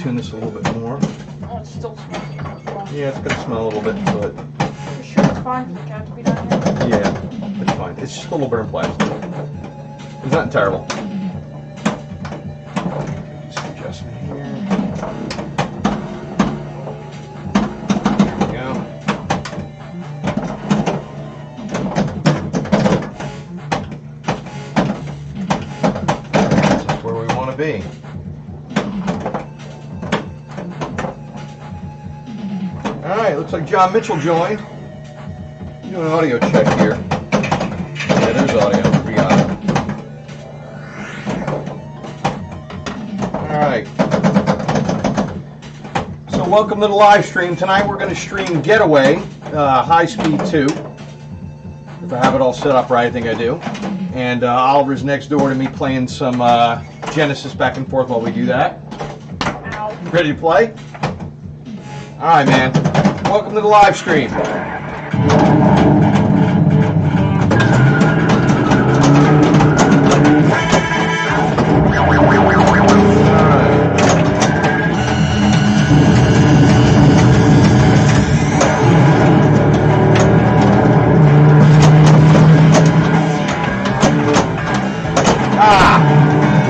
tune this a little bit more. Oh, it still smells. Yeah, it's gonna smell a little bit, but You sure it's fine? It can't be done here? yeah, it's fine. It's just a little burnt plastic. It's not terrible. Just adjustment here. There we go. This is where we want to be. Alright, looks like John Mitchell joined. Doing an audio check here. Yeah, there's audio. We got it. Alright. So welcome to the live stream. Tonight we're going to stream Getaway, High Speed 2. If I have it all set up right, I think I do. And Oliver's next door to me playing some Genesis back and forth while we do that. Ow. Ready to play? Alright, man. Welcome to the live stream.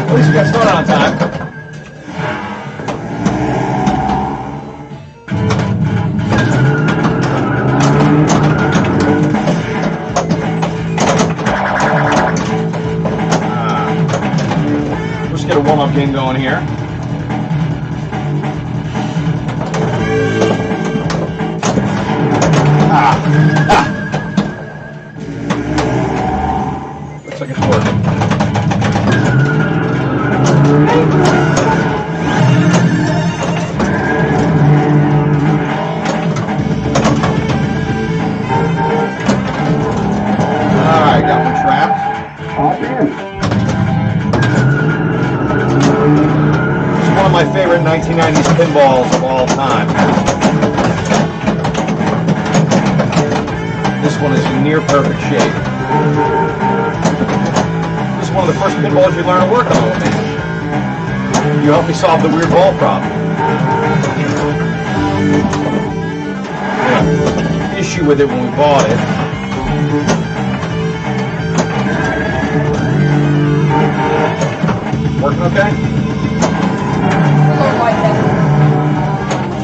At least we got started on time. Let's get a warm-up game going here. Looks like it's working. Alright, got one trapped. This is one of my favorite 1990s pinballs of all time. This one is in near perfect shape. This is one of the first pinballs you learn to work on with me. You helped me solve the weird ball problem. Yeah. Issue with it when we bought it. Working okay?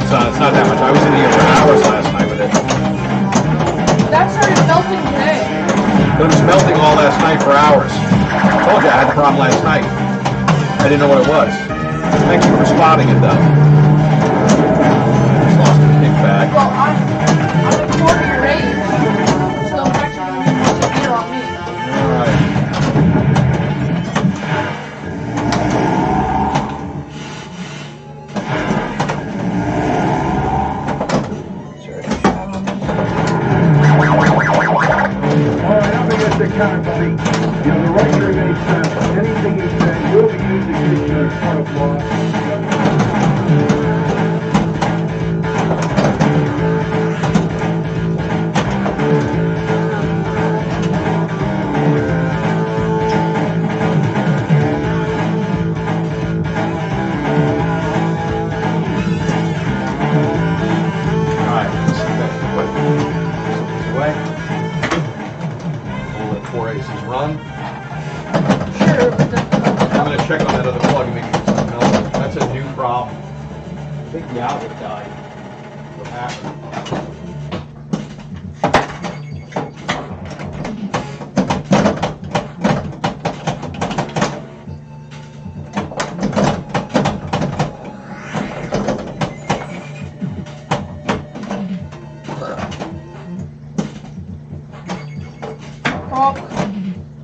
It's not that much. I was in here for hours last night with it. That started melting today. But it was melting all last night for hours. I told you I had the problem last night. I didn't know what it was. Thank you for spotting it, though. Just lost the kickback. Well, I'm at 40 your age. So actually, you should beat on me. Alright. Kind of beat. You know, the writer remains silent. Anything he says will be used against you in front of law. Alright, let's see that. Put this away. Four aces run. Sure, but I'm going to check on that other plug and make sure it's not melting. That's a new problem. I think the outlet died. What happened?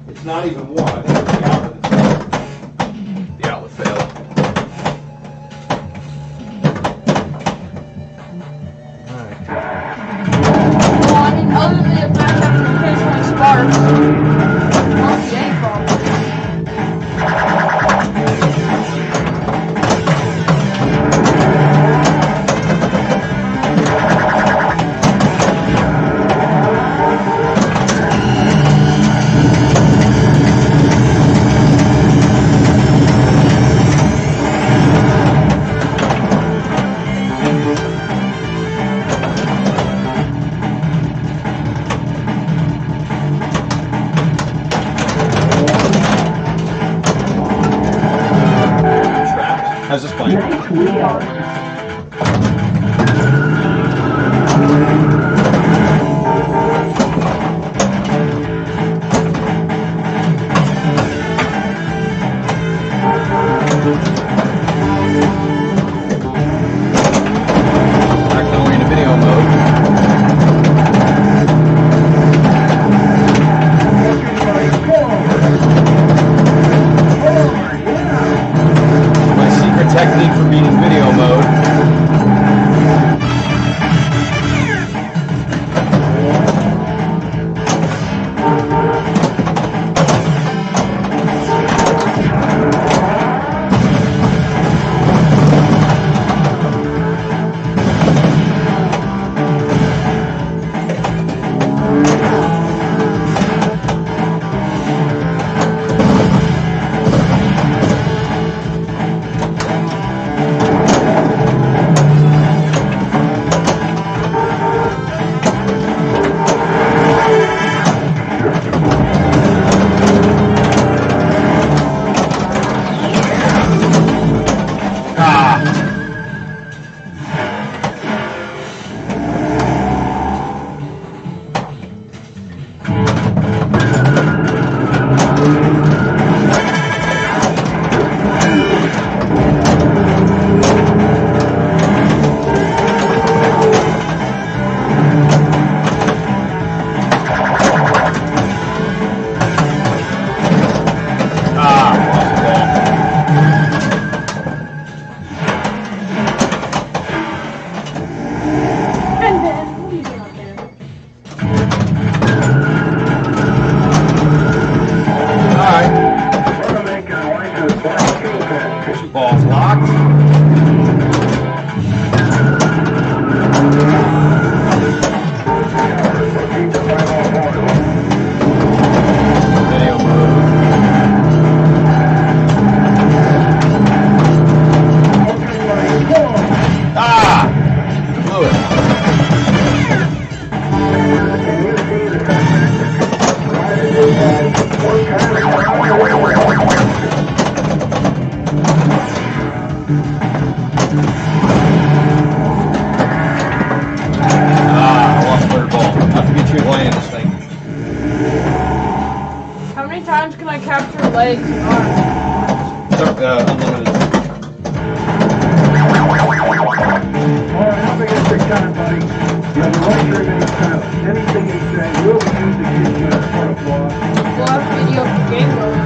It's not even warm. I think it's the outlet that's the outlet failed. Alright. this playing? Yes, we are. Accidentally in video mode. My secret technique for beating video mode. And Ben, what are you doing up there? Alright. Wanna make our way to the black fuel tank. Two balls locked. Keep the 504. Video mode. Okay, buddy, go on. Ah! Blew it. Can you see the transmission? Right in your head. One Ah, I lost third ball. I'll have to get you playing this thing. How many times can I capture legs and arms? Unlimited. Alright, I'll be a big time, buddy. You have the right to remain silent. Anything he says will be used against you in a court of law. We'll have video for game mode.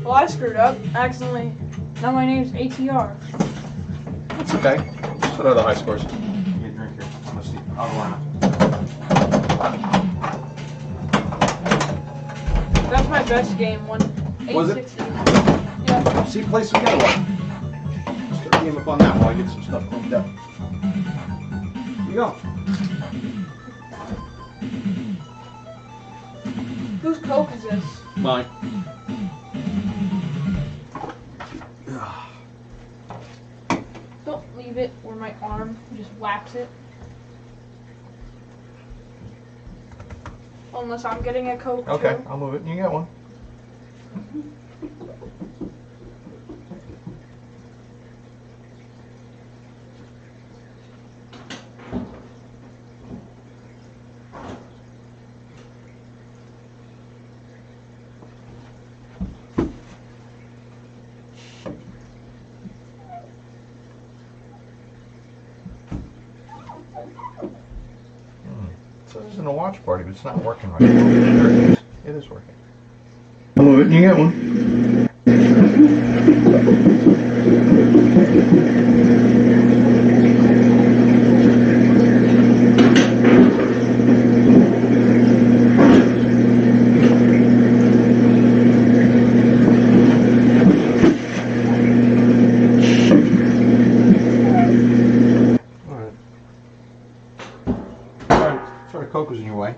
Well, I screwed up accidentally. Now my name's ATR. It's okay. Just what are the high scores? Get a drink here. I'm gonna see. I'll go on. That's my best game. One Was it? 860. Yeah. See, play some Getaway. Start a game up on that while I get some stuff cleaned up. Here you go. Whose Coke is this? Mine. Don't leave it where my arm just whacks it. Unless I'm getting a Coke. Okay, too. I'll move it and you get one. So this isn't a watch party, but it's not working right now. There it is. It is working. I'll move it and you get one. Sorry, Coke was in your way.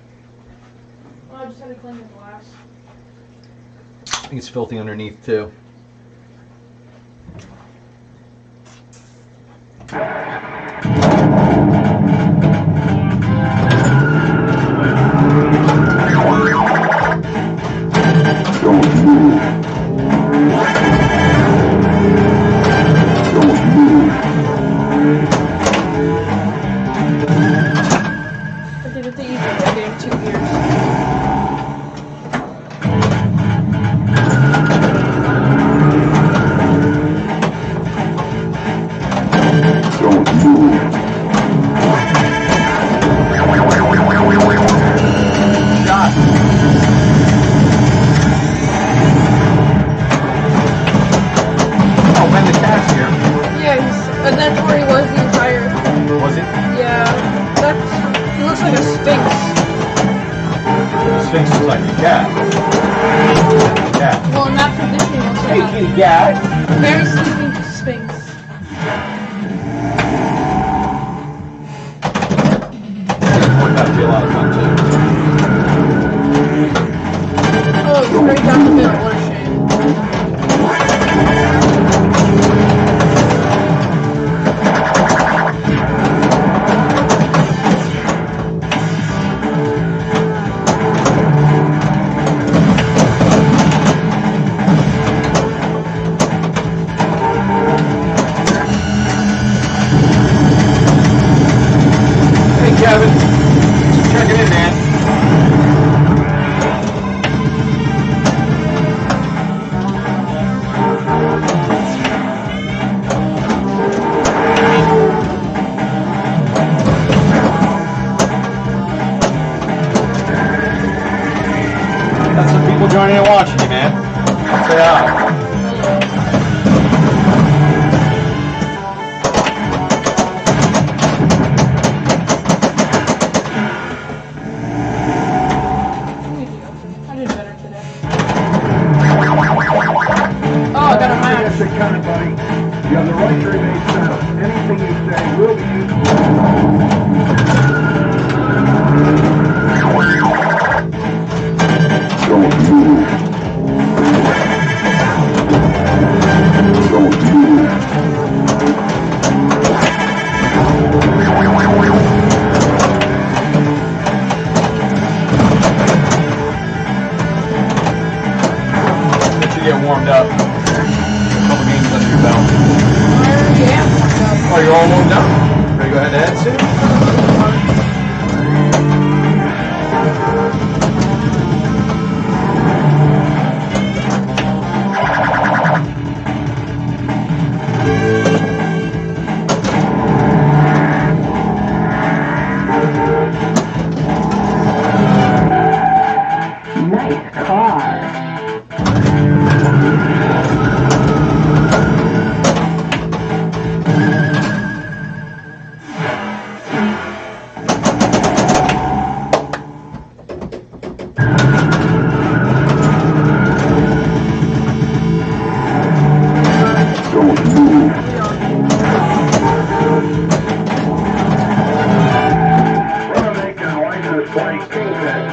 Well, I just had to clean the glass. I think it's filthy underneath too. I did it the easy way. I gave him 2 years. Shot. Oh, when the cat's here. Yeah, and that's where he was the entire. Was it? Yeah, that's. He looks like a sphinx. Sphinx is like a cat. Cat. Well, in that position, he looks Hey, like kitty cat. a very sleeping sphinx. That'd be a lot of fun too. Oh, straight down the middle. What a shame. Hey, Kevin. Just checking in, man. Got some people joining and watching you, man. Say hi. I did better today. Oh, I got a match. That's it, kind of, buddy. You have the right to remain silent. Anything you say will be used. Let you get warmed up. A couple games under your belt. I already am warmed up. Oh, you're all warmed up? Ready to go head to head soon? Nice car. Wanna make a license plate payment.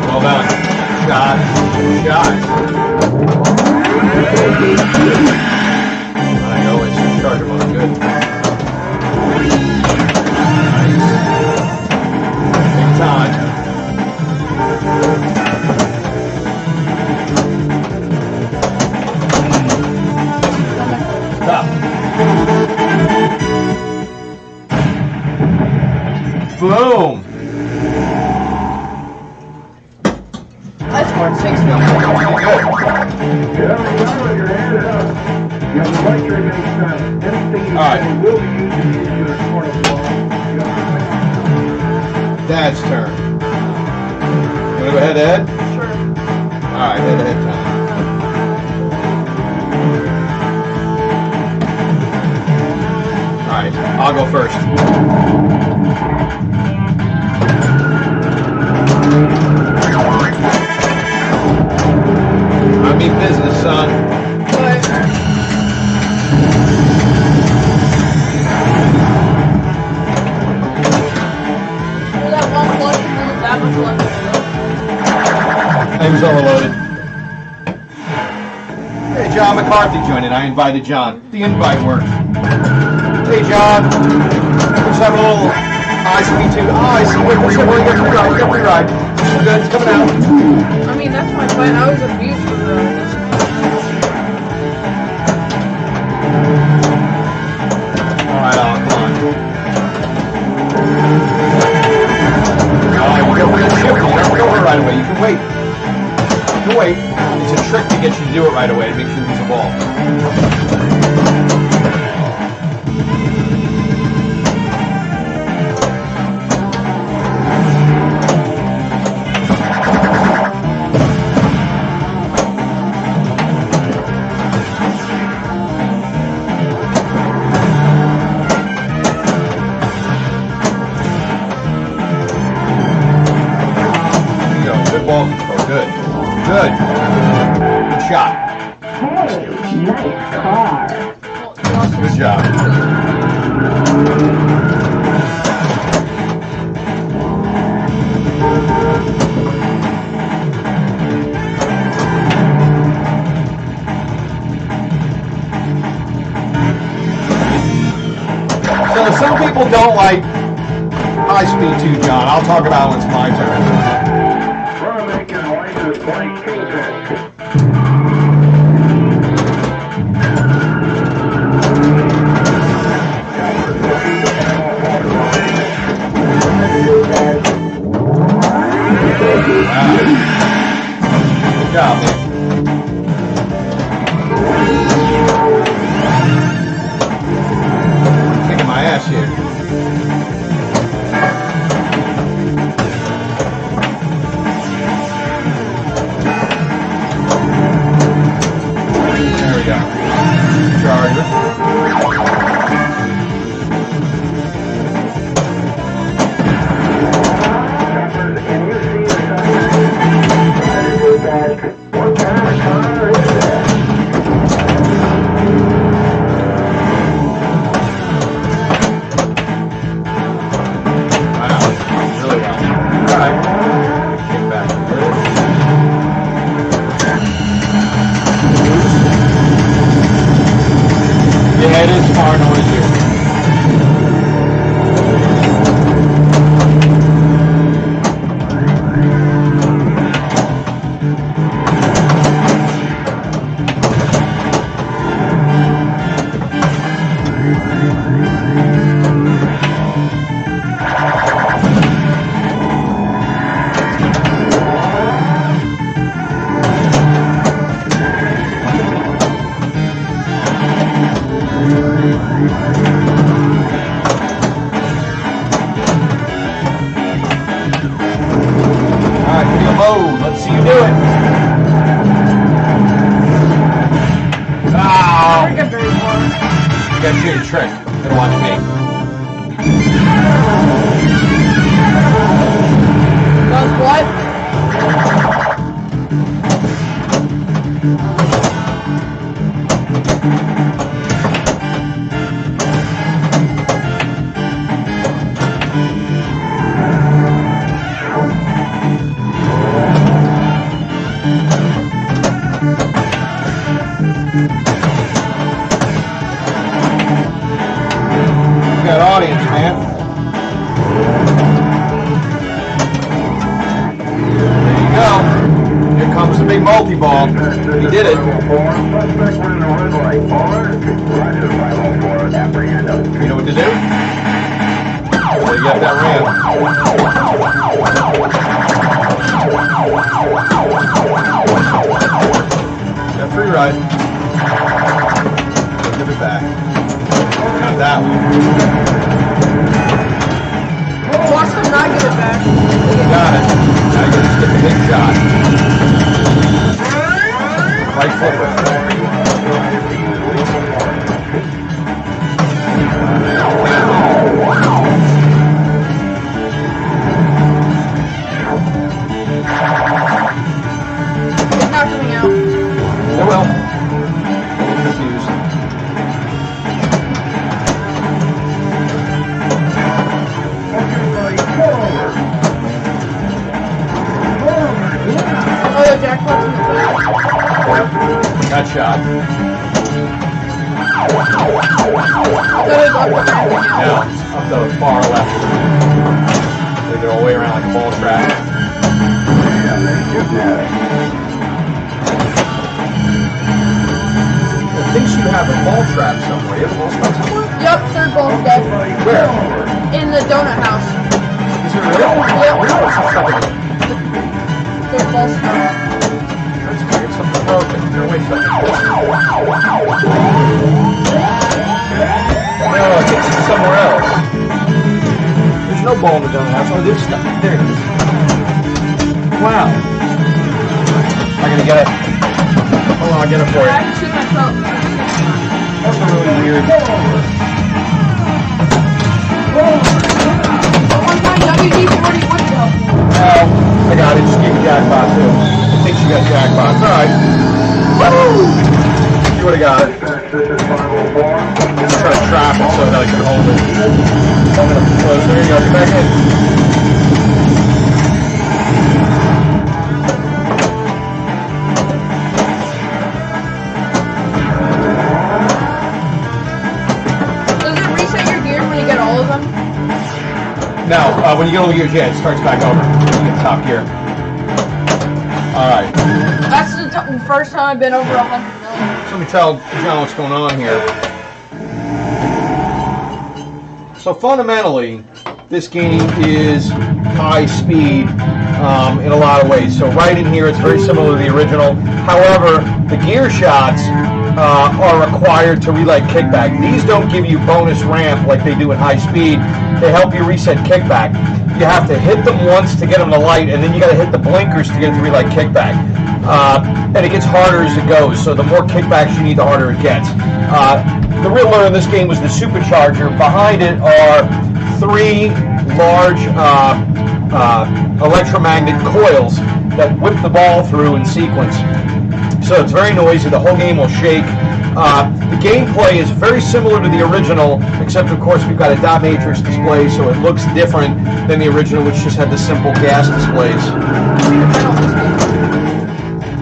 Well done. Shot. Shot. Remember, your hand up. You have the right to remain silent. Anything you All say right. will be used against you in a court of law. You have Dad's turn. You want to go ahead, Ed? Sure. All right, head time. All right, I'll go first. I mean business, son. But for that one flush, you lose that much left. I was overloaded. Hey, John McCarthy joined in. I invited John. The invite worked. Hey, John. Let's have a little ICP2. Oh, I see. Wait, what's up? You got free ride. You got free ride. It's good. It's coming out. I mean, that's my fight. I was abused for this. Alright, come on. You don't want to chip. You don't go right away. You can wait. You can wait. It's a trick to get you to do it right away to make sure you lose the ball. Good ball control. Good. Good. Good shot. Hey, nice car. Good job. So some people don't like high speed too, John. I'll talk about it when it's my turn. We're making way to the 22 pit. Wow. Good job, man. Kicking my ass here. There we go. Charger. Can you see the sign? What kind of car is that? Wow. Really well. All right. Kick back a little. Yeah, it is far noisier. Alright, video mode. Let's see you do it. I Oh! don't get very far. You gotta shoot a trick. Gotta watch me. Does what? You got audience, man. There you go. Here comes the big multi-ball. He did it. Suspect running the red light. Roger, 504, apprehend him. You know what to do? Well, you got that ramp. right. Give it back. Not that one. Watch them not give it back. Got it. Now you just get the big shot. Right flipper. It's not coming out. It will. Confused. Oh, the jackpot's in the back. Got shot. I thought it was up the back. No, it's up the far left. They go all the way around like a ball track. It thinks you have a ball trap somewhere. You have a ball trap somewhere? Yep, third ball's dead. Where? In the donut house. Is it real? Yep. Third ball's stuck. That's weird. Something broken. Here, wait a second. No, I think it's somewhere else. There's no ball in the donut house. Oh, there's stuff. There it is. Wow. I'm gonna get it. Hold on, I'll get it for I you. can see myself. That's really weird. One time WD-40 would help. Oh, I got it. Just gave me jackpot too. I think she got jackpots. All right. Woo! You would have got it. I'm trying to trap it so that I can hold it. I'm gonna close. There you go. Get back in. Does it reset your gears when you get all of them? Now, when you get over gears, yeah, it starts back over. You get top gear. All right. That's the first time I've been over 100 million. So let me tell John what's going on here. So fundamentally, this game is high speed in a lot of ways. So right in here, it's very similar to the original. However, the gear shots are required to relight kickback. These don't give you bonus ramp like they do in high speed. They help you reset kickback. You have to hit them once to get them to light, and then you got to hit the blinkers to get it to relight kickback. And it gets harder as it goes. So the more kickbacks you need, the harder it gets. The real winner in this game was the supercharger. Behind it are 3 large electromagnet coils that whip the ball through in sequence. So it's very noisy. The whole game will shake. The gameplay is very similar to the original, except of course we've got a dot matrix display, so it looks different than the original, which just had the simple gas displays.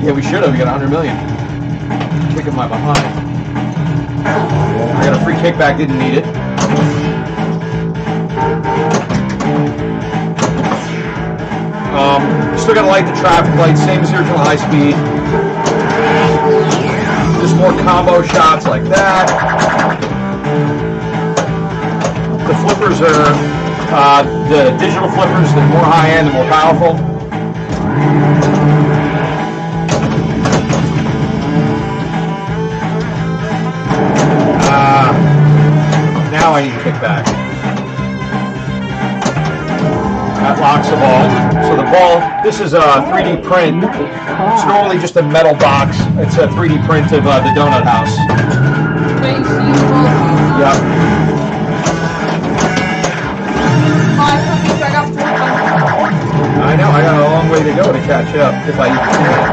Yeah, we should have. We got 100 million. Kicking my behind. I got a free kickback. Didn't need it. Still got to light the traffic lights, same as the original high speed. Just more combo shots like that. The flippers are the digital flippers. The more high end, the more powerful. Now I need to kick back. That locks the ball. So the ball, this is a 3D print. It's normally just a metal box. It's a 3D print of the donut house. Yep. I know, I got a long way to go to catch up if I even can.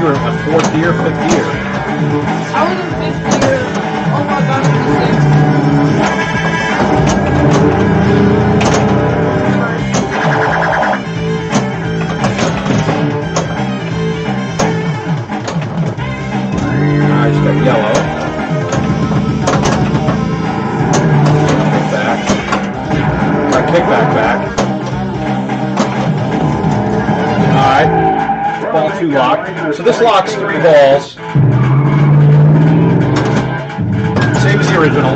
You were in what, 4th year, 5th year? I was in 5th year. Oh my god, I'm in 6th. I just got yellow. Kickback. My kickback back. Alright. Ball 2 locked. So this locks 3 balls. Same as the original.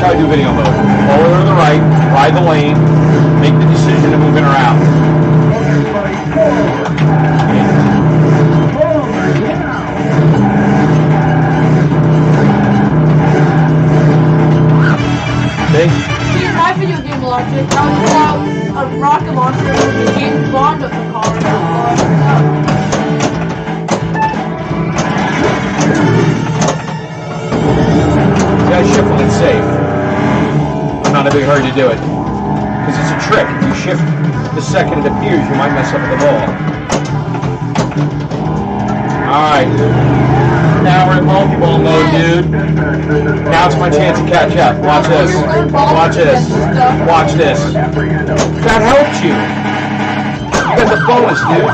how I do video mode. Pull her to the right, ride the lane, make the decision of moving her out. Okay, buddy, forward. Forward, now. See? See, in my video game launcher, I would pull out a rocket launcher and the James Bond of the car and launch it out. You gotta shift when it's safe. I'm not in a big hurry to do it. Because it's a trick. If you shift the second it appears, you might mess up with the ball. Alright. Now we're in multi-ball mode, dude. Now it's my chance to catch up. Watch this. Watch this. Watch this. That helped you. You got the bonus, dude.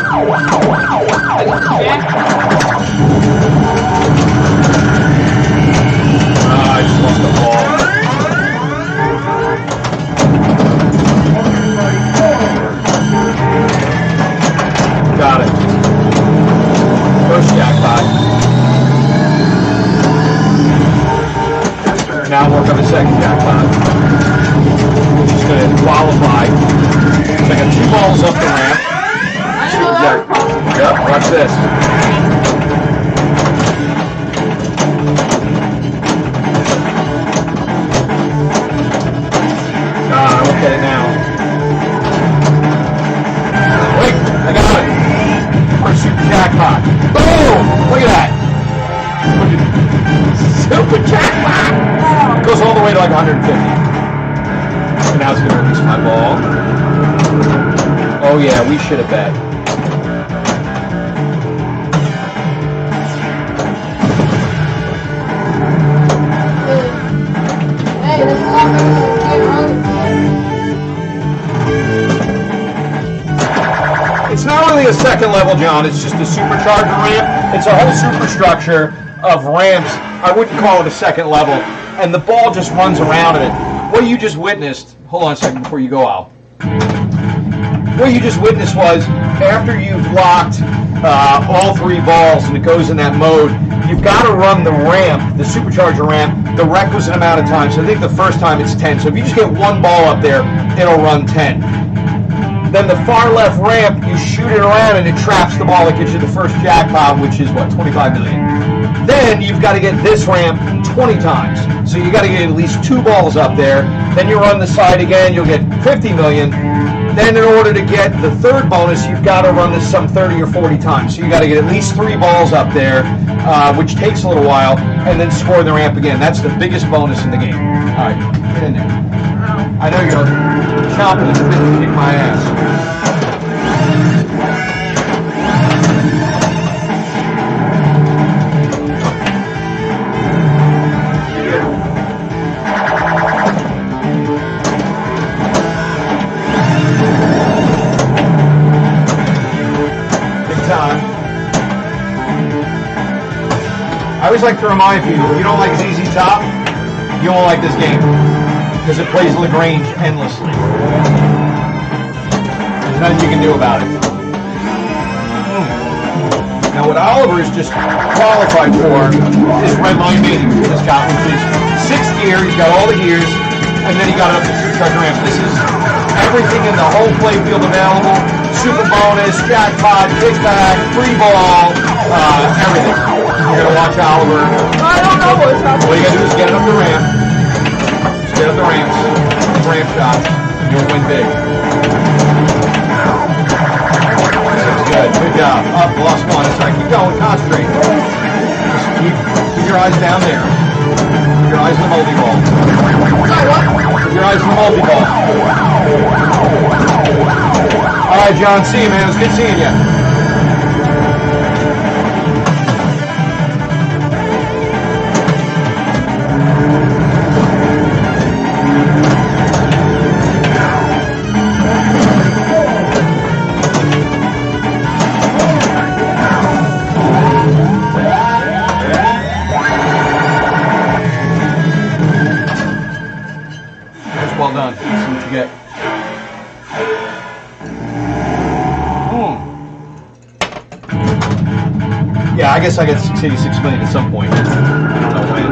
I just lost the ball. Got it. First jackpot. Now work on the second jackpot, which is going to qualify. So I got 2 balls up the ramp. Yep, watch this. Look at it now. Wait, I got it. First super jackpot. Boom! Look at that. Super jackpot! It goes all the way to like 150. And now it's going to release my ball. Oh yeah, we should have bet. Hey, this is not going to get early. It's not really a second level, John. It's just a supercharger ramp. It's a whole superstructure of ramps. I wouldn't call it a second level. And the ball just runs around in it. What you just witnessed, hold on a second before you go out. What you just witnessed was, after you've locked all 3 balls and it goes in that mode, you've got to run the ramp, the supercharger ramp, the requisite amount of time. So I think the first time it's 10. So if you just get 1 ball up there, it'll run 10. Then the far left ramp, you shoot it around and it traps the ball that gets you the first jackpot, which is what, 25 million. Then you've got to get this ramp 20 times. So you got to get at least 2 balls up there. Then you run the side again, you'll get 50 million. Then in order to get the third bonus, you've got to run this some 30 or 40 times. So you got to get at least 3 balls up there, which takes a little while, and then score the ramp again. That's the biggest bonus in the game. All right, get in there. I know you're chomping at the bit to kick my ass. I always like to remind people, if you don't like ZZ Top, you won't like this game. Because it plays Lagrange endlessly. There's nothing you can do about it. Now what Oliver's just qualified for is Red Line Mania, which he's got, which is 6th gear, he's got all the gears, and then he got it up to supercharger ramp. This is everything in the whole playfield available. Super bonus, jackpot, kickback, free ball, everything. You're gonna watch Oliver. I don't know what's happening. All you gotta do is get it up the ramp. Just get up the ramps. Ramp shot. And you'll win big. Good. Good job. Up. Lost 1. That's right. Keep going. Concentrate. Just keep your eyes down there. Keep your eyes on the multi-ball. Keep your eyes on the multi-ball. All right, John. See you, man. It was good seeing you. Well done. Let's see what you get. Yeah, I guess I get 686 million at some point. I don't know when.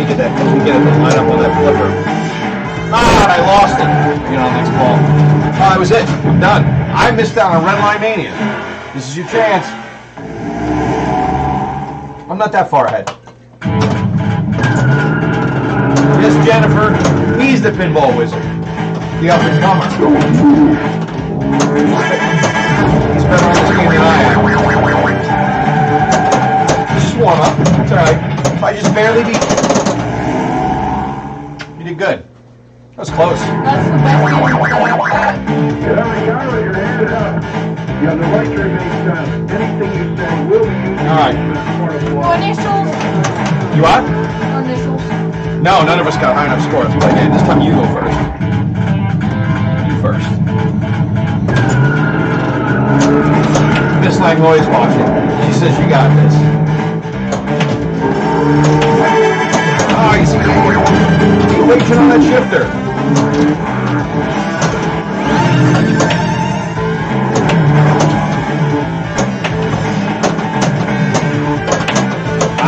get that. We get it to line up on that flipper. Ah, I lost it. You know, next ball. Oh, that was it. I'm done. I missed out on Red Line Mania. This is your chance. I'm not that far ahead. Yes, Jennifer. He's the pinball wizard. The up and comer. He's better on this game than I am. Just warm up. It's alright. I just barely beat you. You did good. That was close. That's the best game that I've had. Regardless, your hand is up. You have the right to remain silent. Anything you say will be used Alright. as part of No law. initials? You what? No initials. No, none of us got high enough scores. But again, this time you go first. You first. Miss Langlois is watching. She says you got this. Oh, you see, you're waiting on that shifter.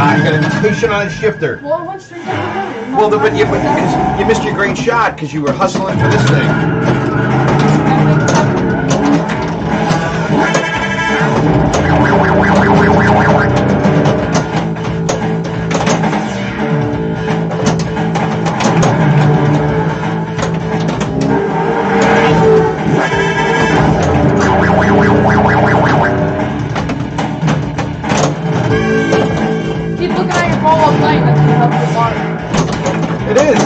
You got a patient on a shifter. Well, what street did you go? Well, but you missed your great shot because you were hustling for this thing. Keep looking at your ball all night. That's gonna help your water. It is.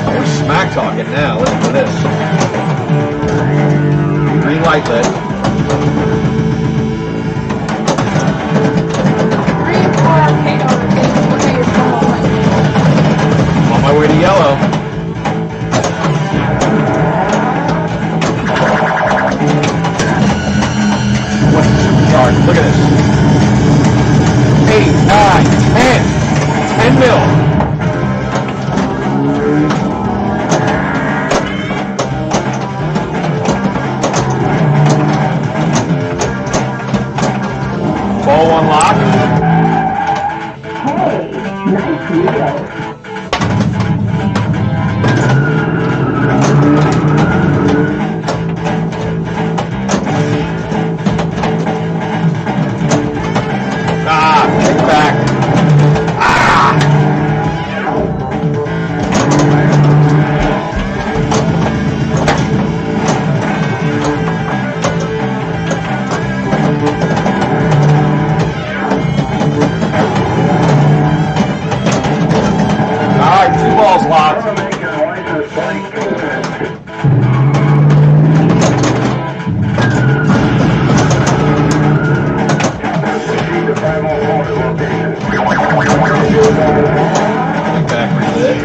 We're smack talking now. Listen to this. Green light lit. 3 and 4 arcade games. Look at your ball all night. I'm on my way to yellow. What's the supercharge? Look at this. 8, 9, 10. 10 mil. Ball one lock. Hey, nice wheel. Kick back. All right, 2 balls locked. Want to make your license blank. Proceed to 504 location. Kick back, relit.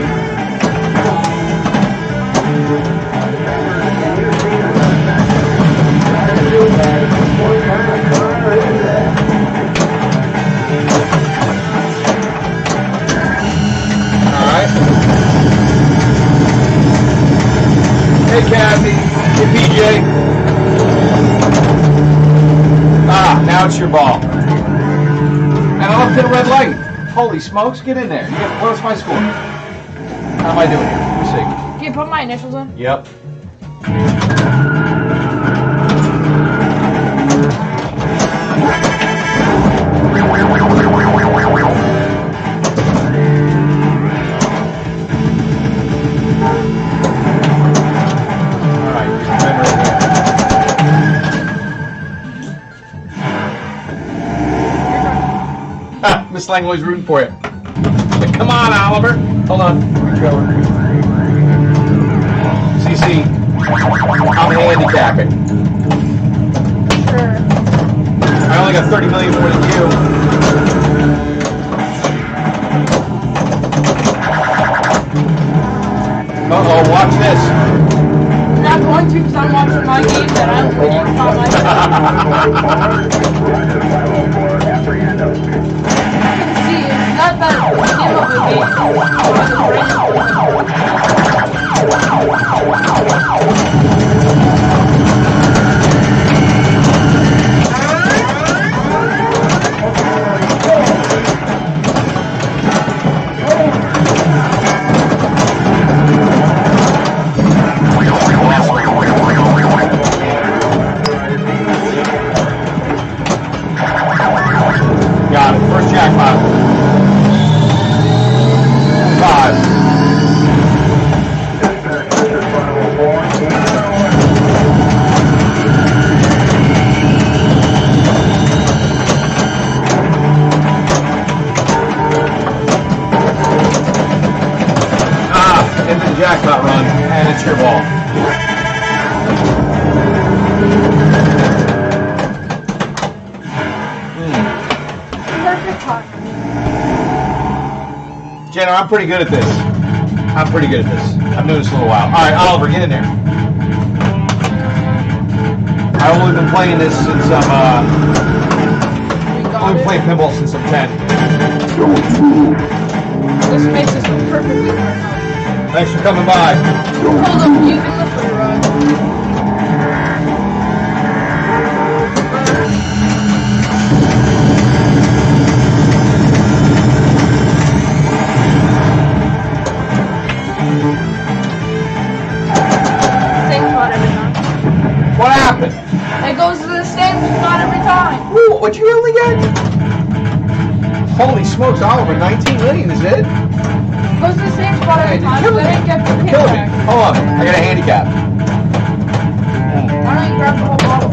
What kind of car is that? All right. Hey, Kathy. Hey, PJ. Now it's your ball. And I'm up to the red light. Holy smokes, get in there. What's my score? How am I doing here? Let me see. Can you put my initials in? Yep. All right, red right here. Miss Langlois rooting for you. Come on, Oliver. Hold on. CC, I'm handicapping. Sure. I only got 30 million more than you. Uh-oh, watch this. I'm not going to because I'm watching my game that I'm winning on my phone. Apprehend us. See, it's not that game of the game. jackpot. 5. Into the jackpot run, and it's your ball. Perfect time. Jenna, I'm pretty good at this. I'm pretty good at this. I've known this a little while. All right, Oliver, get in there. I've only been playing this since I'm, I've been playing pinball since I'm 10. This makes this perfectly perfect. Thanks for coming by. Hold up, using the free run. Same spot every time. What happened? It goes to the same spot every time. Ooh, what'd you only get? Holy smokes, Oliver, 19 million is it? Goes to the same spot every time. So they get the You're killing me. kickback. Hold on, I got a handicap. Why don't you grab the whole bottle?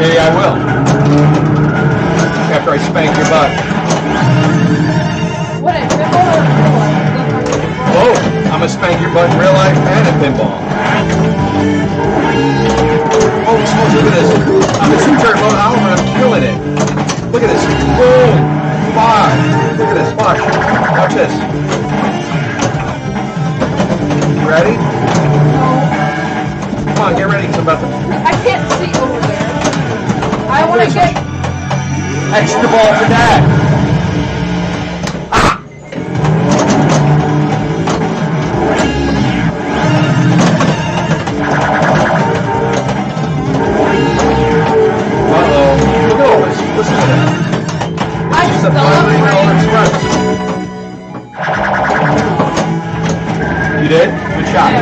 Maybe I will. After I spank your butt. What is pinball or real life? Oh, I'm gonna spank your butt in real life and in pinball. Oh, smokes, look at this. I'm a two-turn load Oliver, I'm killing it. Look at this. Boom. 5. Look at this. Watch. Watch this. You ready? Come on, get ready. It's about to... I can't see over there. I want to get... Extra ball for Dad. Ah! Uh-oh. Look at all this. Listen to that. I It's a still $5 million express. You did? Good shot.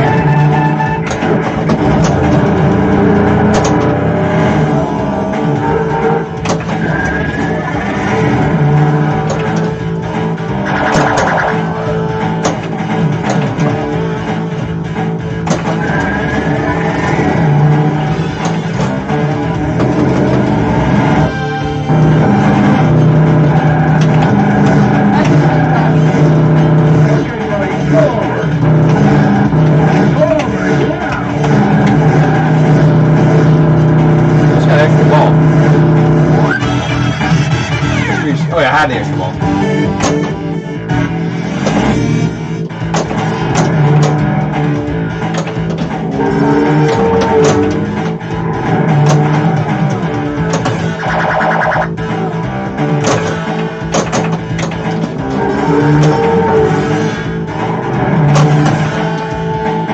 Oh yeah, I had the extra ball.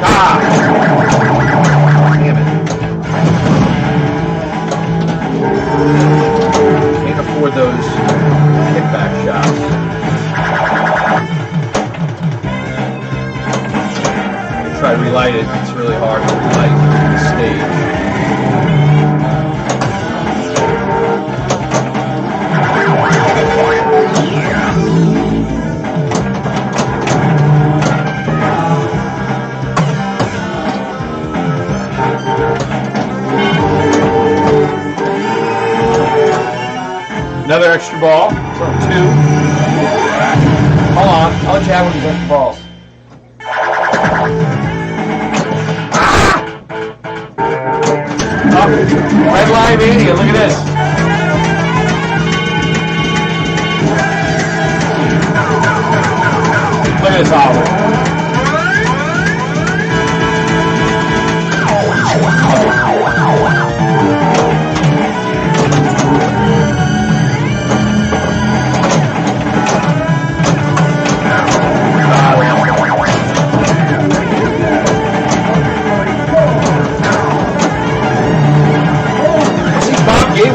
Ah! Damn it. Can't afford those kickback shots. Try to relight it. It's really hard to relight the stage. Another extra ball. So 2. Hold on. I'll let you have one of these extra balls. Ah! Oh, red line mania. Look at this. Look at this, Oliver.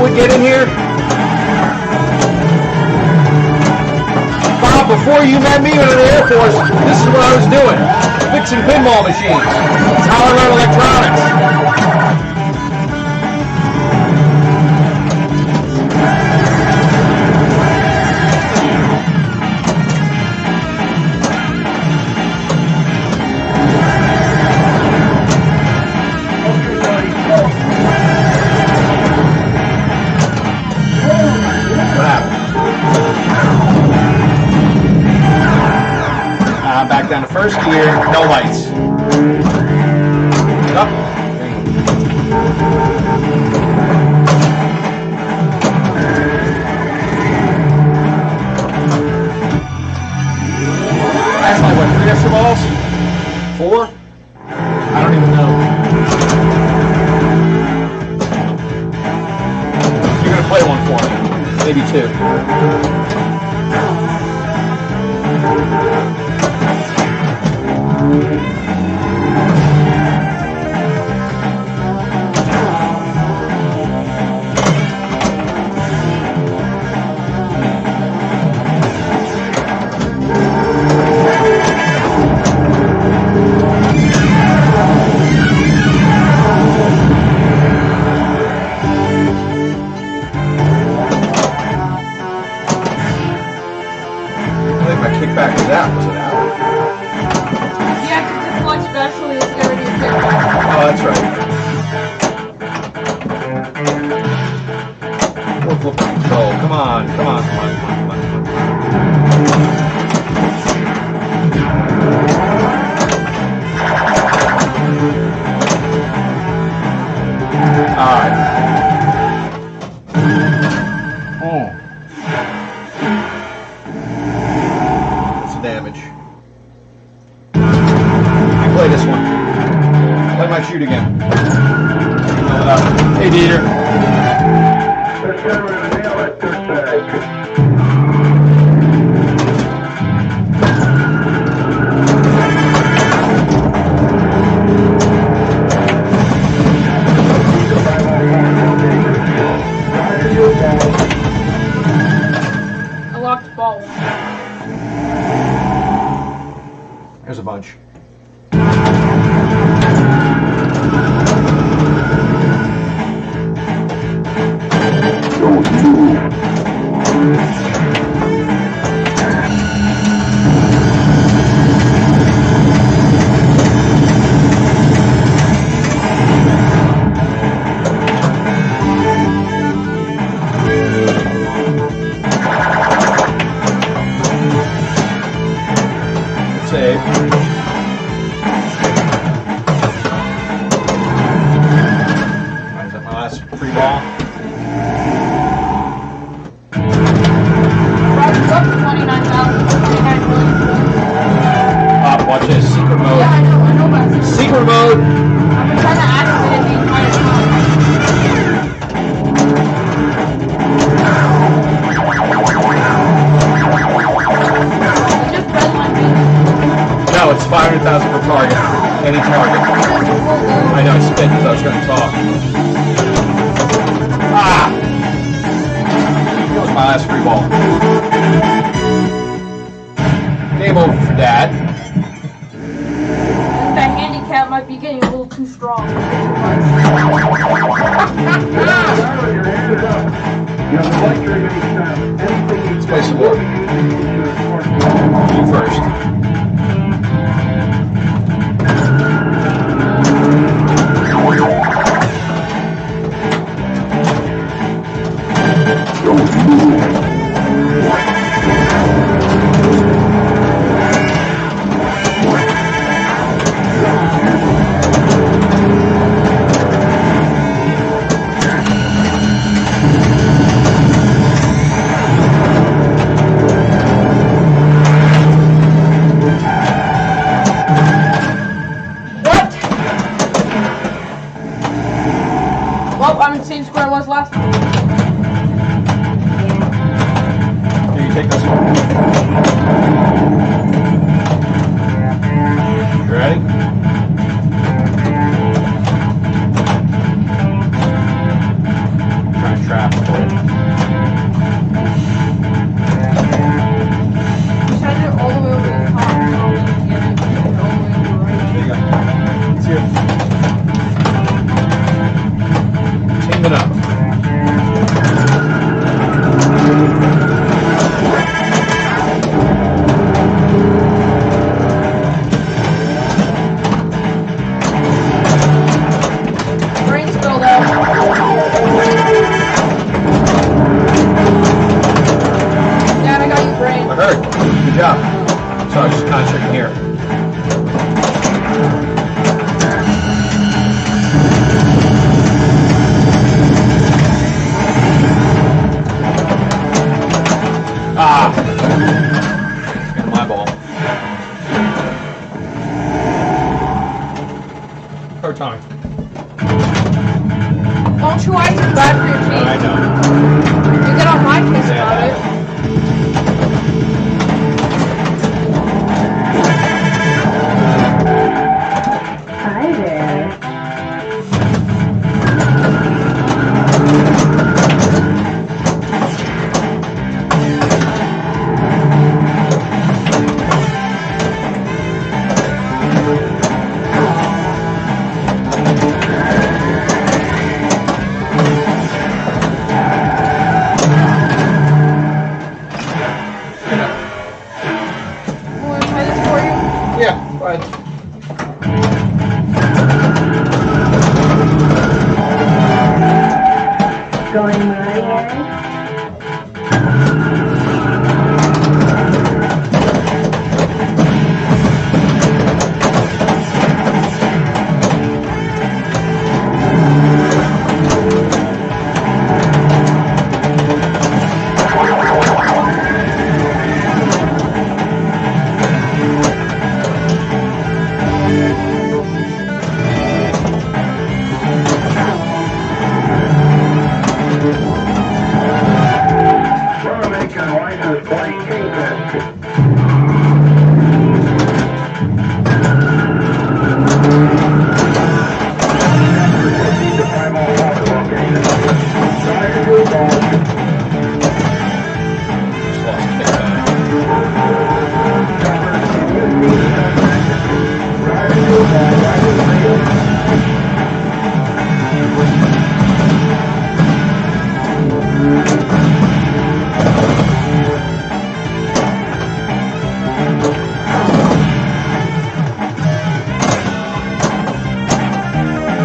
Would get in here? Bob, before you met me in the Air Force, this is what I was doing. Fixing pinball machines. That's how I run electronics. back down to first gear, no lights. Up. That's like what, 3 extra balls? 4? I don't even know. You're gonna play one for me. Maybe 2. Kickback was out. Was it out? Yeah, because it's like special, it's already a kickback. Oh, that's right. Flip control. Come on, come on, come on, come on, come on, come on. All right. Oh. Damage. You play this one. Play my shoot again. Hey, Dieter. Let's go to the nail at this I locked ball. There's a bunch. Save. Is that my last free ball? Roger's up to 29,000, 29 million. Watch this. Secret mode. Yeah, I know about this. Secret mode. I've been trying to activate it the entire time. I just pressed my feet. No, it's 500,000 per target. Any target. I know, I spit because I was going to talk. Ah! That was my last free ball. Game over for Dad. That handicap might be getting a little too strong. Your hand is up. You have the right to remain silent. Anything you Let's play some will more. be used against you as part of You first. Well, I'm in the same square I was last time. Here, you take this one. You ready? Try and trap for it. Send it all the way over to the top. So we can get it all the way over right. There you go. It's here. Team it up. Ah! Got my ball. Or Tommy. Don't you like it bad for your team? I know. You get on my case about it. Hi there. Want to try this for you? Yeah, go ahead. Going my way. Gonna make a license plate change. The time on water location. Drive your ball. Just lost kickback. Drive your ball. Drive your ball.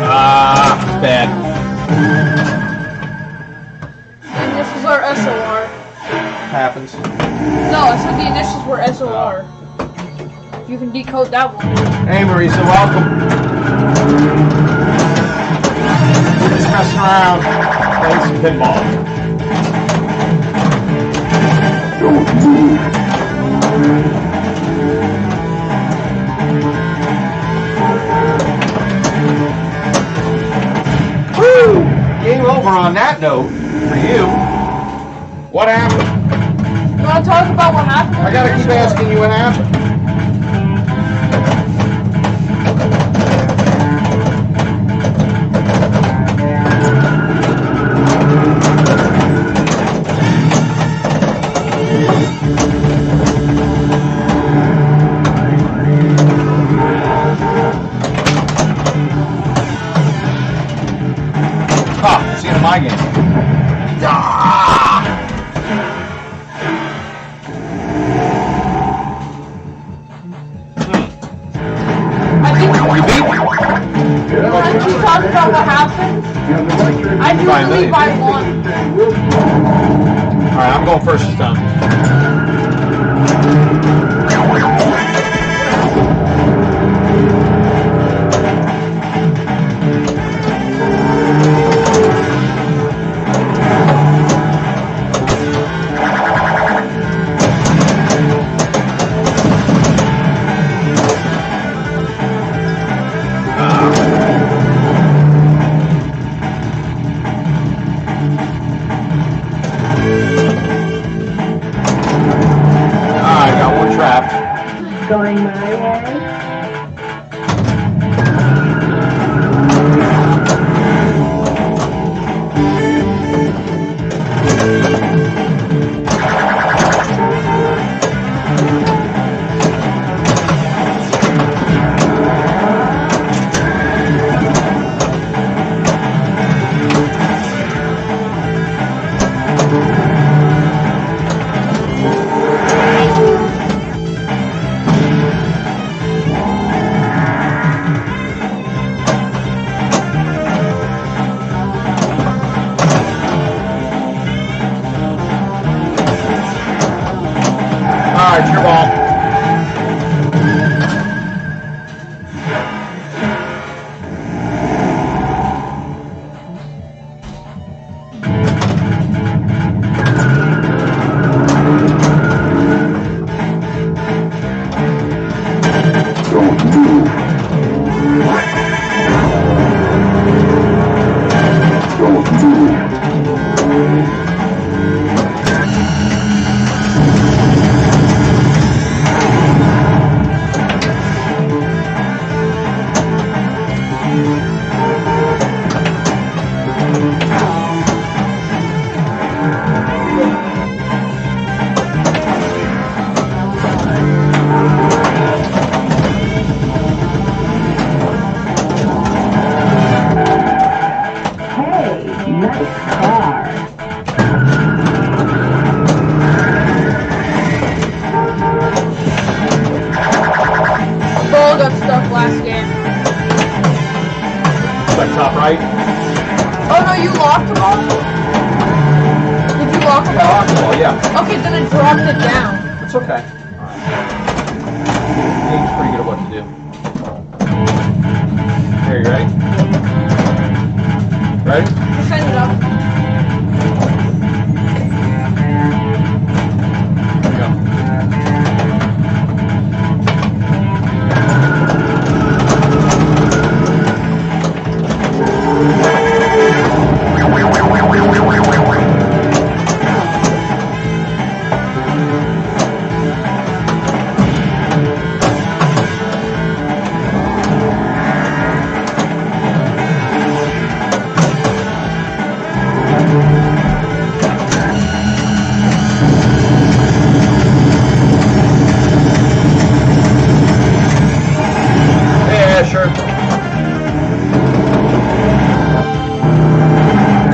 Ah, bad. And this is our SOR. Happens. No, I said the initials were SOR. You can decode that one. Hey, Marisa, welcome. Just messing around. Play some pinball. Woo! Game over on that note for you. What happened? You want to talk about what happened? I gotta keep asking you what happened. Ah, it's the end of my game. Ah! I think You beat me. why don't you talk about what happened? I do Fine, believe I Lily. won. Alright, I'm going first this time. Alright, got one trapped. Going my way. Alright, your ball. Okay, then it dropped it down. It's okay. Game's pretty good at what to do. Here, you ready? Ready? Just send it up. Here we go.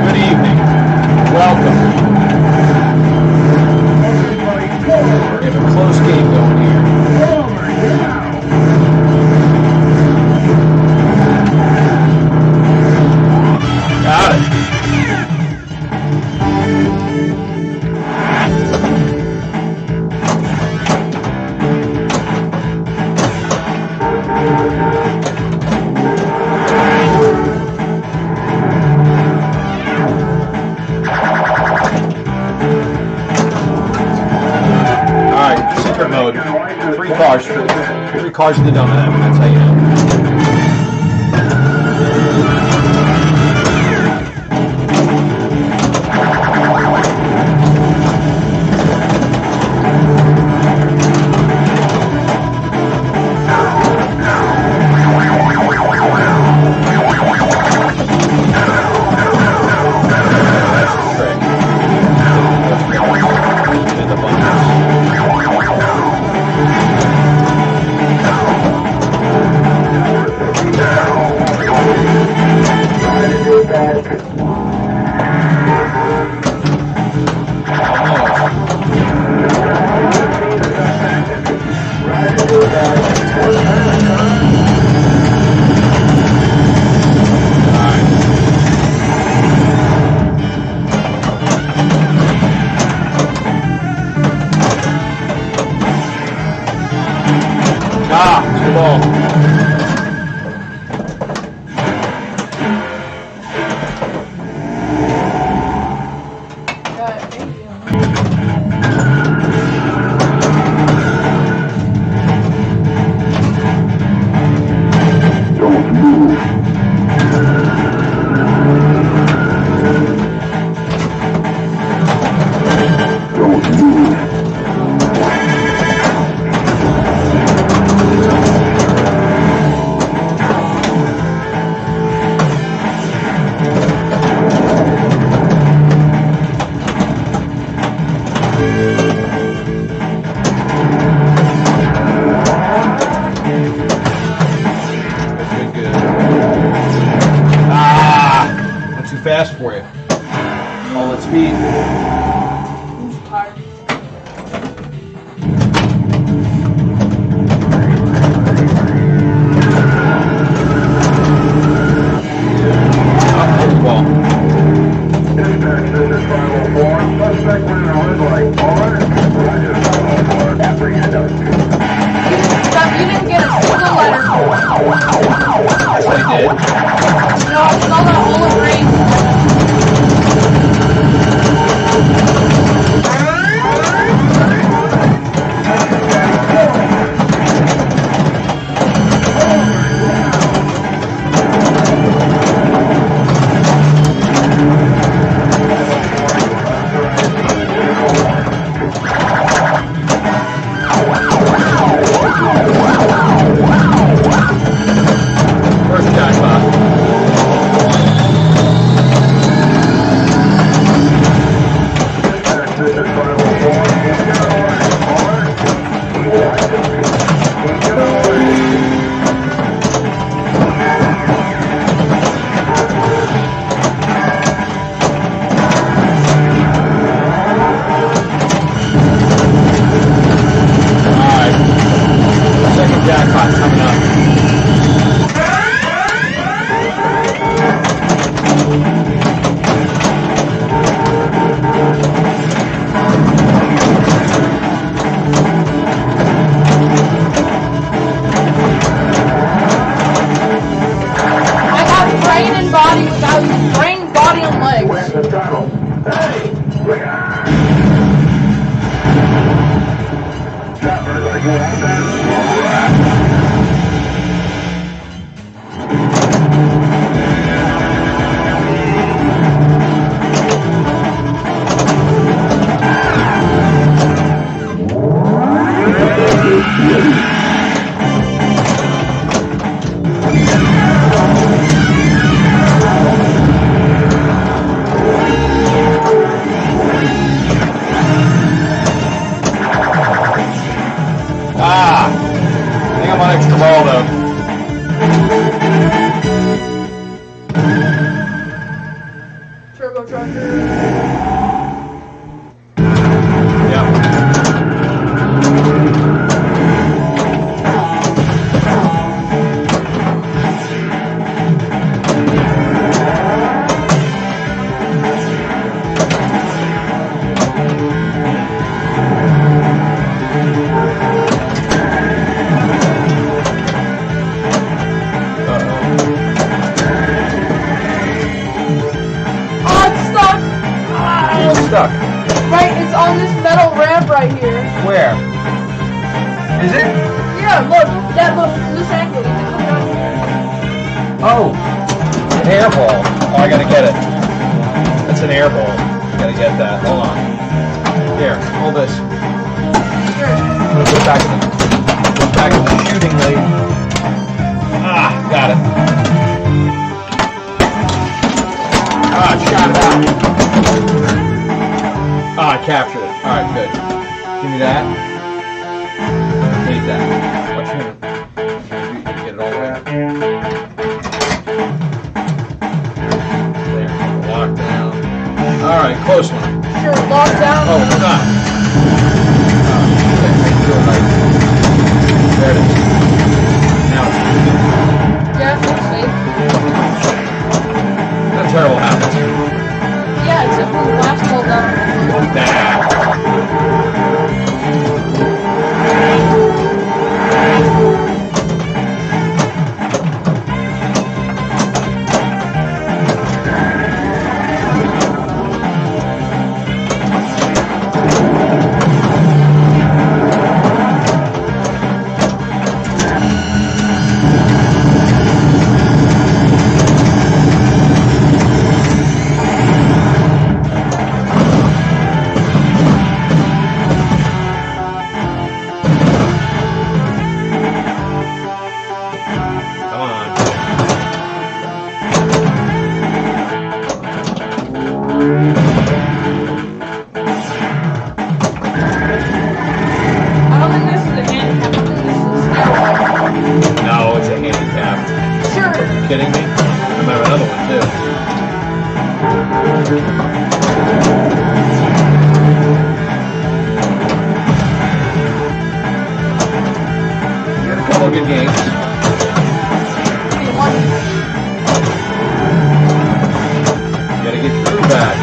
Good evening. Welcome. We have a close game going here. Got it. Mode. Three cars to the donut. That's how you know. Fast for you. All at speed. I'm tired. Ball. Dispatch, this is 504. Suspect went in a red light. Over. Roger, 504. Apprehended. Stop, you didn't get a single letter. Yes, I did. No, it's not that all of rain. First jackpot. Jackpot coming up. Ah, I think I'm on extra ball though. Turbocharger. Stuck. Right, it's on this metal ramp right here. Where? Is it? Yeah, look, from this angle, you can come down here. Oh, an air ball. Oh, I gotta get it. That's an air ball. Gotta get that. Hold on. Here, hold this. Sure. I'm gonna put back in the shooting lead. Ah, got it. Ah, shot it out. Ah, I captured it. Alright, good. Give me that. Take that. Watch him. Get it all the way out. There. Lock down. Alright, close one. Sure, lock down. Oh, it's not. Okay, make it feel right. There it is. Now it's Yeah, it's safe. not terrible happens. Yeah, except for the last ball down. Kidding me? I might have another one too. You got a couple of good games. You gotta get through back.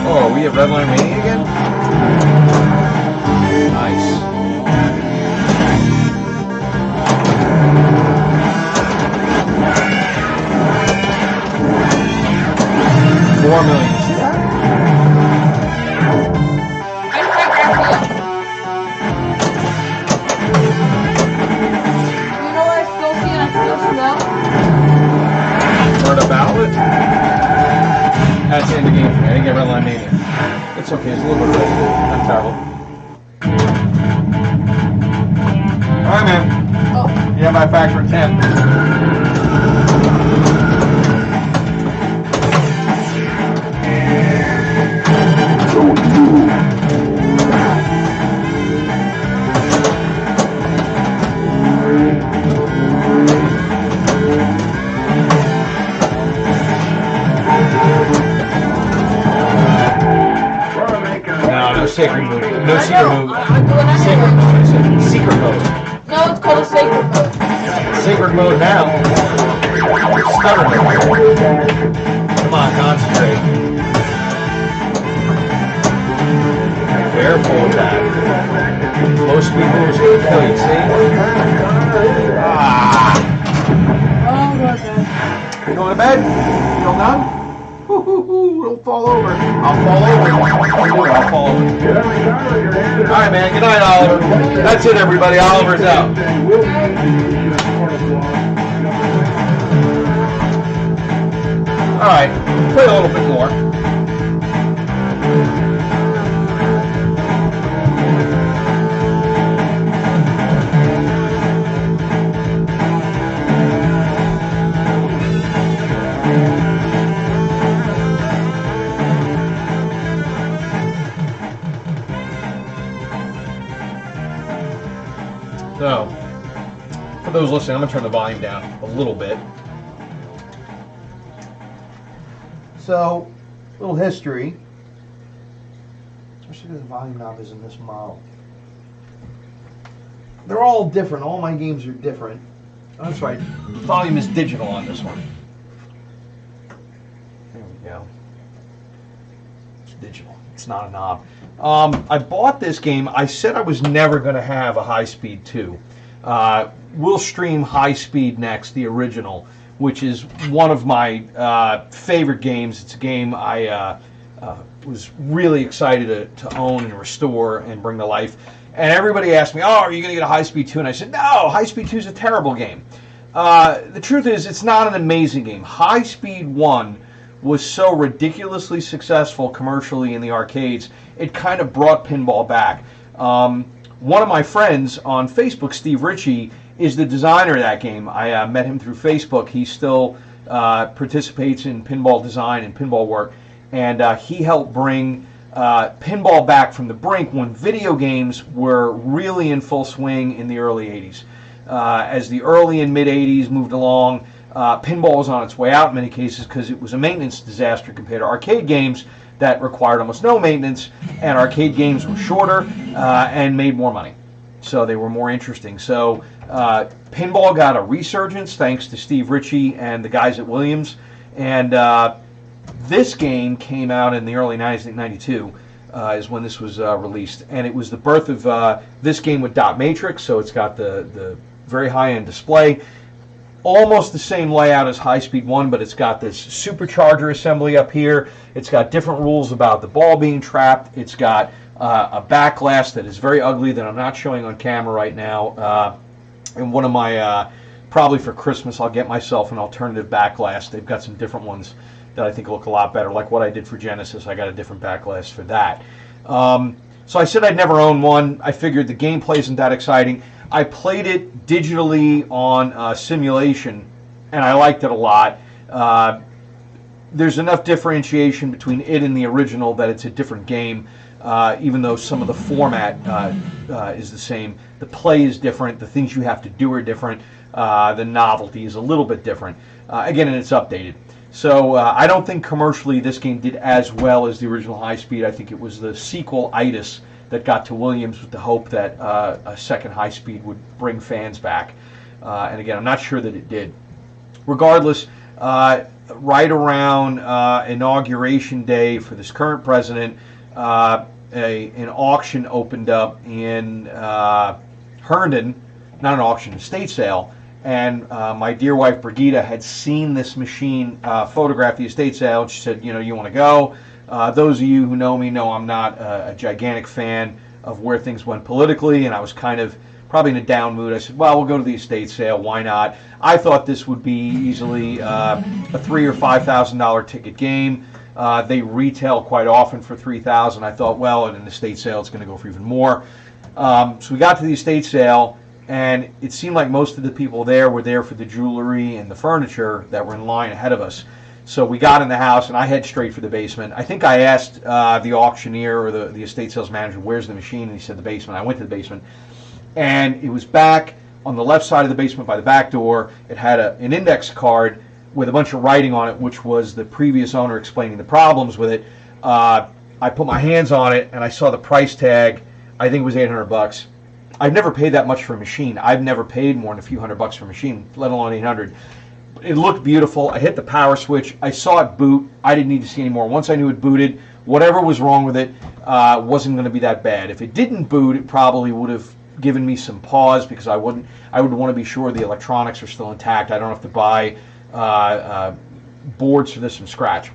Oh, are we at Redline Mania again? Nice. $4 million. You know what I still see and I still smell? Learn about it? That's the end of the game for me. I didn't get Redline Mania. It's okay, it's a little bit of residue. Not terrible. Alright, man. Oh. Yeah, my factor of 10. No sacred mode. No secret mode. Sacred mode, I said. Secret mode. No, it's called a sacred mode. Sacred mode now. Stutter mode. Come on, concentrate. Careful with that. Low speed moves can kill you, see? Ah. Oh, God. You going to bed? You don't done? Woo-hoo-hoo, don't fall over. I'll fall over. I'll fall over. Get on the counter, your hand is All right, man. Good night, Oliver. That's it, everybody. Oliver's out. We'll be using the part of law. All right, play a little bit more. So, for those listening, I'm going to turn the volume down a little bit. So, little history. Especially because the volume knob is in this model. They're all different. All my games are different. Oh, that's right. Volume is digital on this one. There we go. It's digital. It's not a knob. I bought this game. I said I was never going to have a High Speed 2. We'll stream High Speed next, the original, which is one of my favorite games. It's a game I was really excited to own and restore and bring to life. And everybody asked me, oh, are you going to get a High Speed 2? And I said, no, High Speed 2 is a terrible game. The truth is, it's not an amazing game. High Speed 1 was so ridiculously successful commercially in the arcades, it kind of brought pinball back. One of my friends on Facebook, Steve Ritchie, is the designer of that game. I met him through Facebook. He still participates in pinball design and pinball work, and he helped bring pinball back from the brink when video games were really in full swing in the early 80s. As the early and mid 80s moved along, pinball was on its way out in many cases because it was a maintenance disaster compared to arcade games that required almost no maintenance, and arcade games were shorter and made more money. So they were more interesting. So pinball got a resurgence thanks to Steve Ritchie and the guys at Williams. And this game came out in the early 90s, I think 92 is when this was released. And it was the birth of this game with dot matrix, so it's got the very high-end display. Almost the same layout as High Speed 1, but it's got this supercharger assembly up here. It's got different rules about the ball being trapped. It's got a back glass that is very ugly that I'm not showing on camera right now. And one of my, probably for Christmas, I'll get myself an alternative back glass. They've got some different ones that I think look a lot better. Like what I did for Genesis, I got a different back glass for that. So I said I'd never own one. I figured the gameplay isn't that exciting. I played it digitally on simulation, and I liked it a lot. There's enough differentiation between it and the original that it's a different game, even though some of the format is the same. The play is different. The things you have to do are different. The novelty is a little bit different. Again, and it's updated. So I don't think commercially this game did as well as the original High Speed. I think it was the sequel itis that got to Williams with the hope that a second High Speed would bring fans back. And again, I'm not sure that it did. Regardless, right around Inauguration Day for this current president, an auction opened up in Herndon, not an auction, a estate sale. And my dear wife Brigida had seen this machine photograph the estate sale, and she said, you know, you want to go? Those of you who know me know I'm not a gigantic fan of where things went politically, and I was kind of probably in a down mood. I said, well, we'll go to the estate sale. Why not? I thought this would be easily a $3,000 or $5,000 ticket game. They retail quite often for $3,000. I thought, well, at an estate sale, it's going to go for even more. So we got to the estate sale, and it seemed like most of the people there were there for the jewelry and the furniture that were in line ahead of us. So we got in the house, and I head straight for the basement. I think I asked the auctioneer or the estate sales manager, where's the machine? And he said the basement. I went to the basement, and it was back on the left side of the basement by the back door. It had an index card with a bunch of writing on it, which was the previous owner explaining the problems with it. I put my hands on it, and I saw the price tag. I think it was $800. I've never paid that much for a machine. I've never paid more than a few $100 for a machine, let alone $800. It looked beautiful. I hit the power switch. I saw it boot. I didn't need to see any more. Once I knew it booted, whatever was wrong with it wasn't going to be that bad. If it didn't boot, it probably would have given me some pause because I would want to be sure the electronics are still intact. I don't have to buy boards for this from scratch.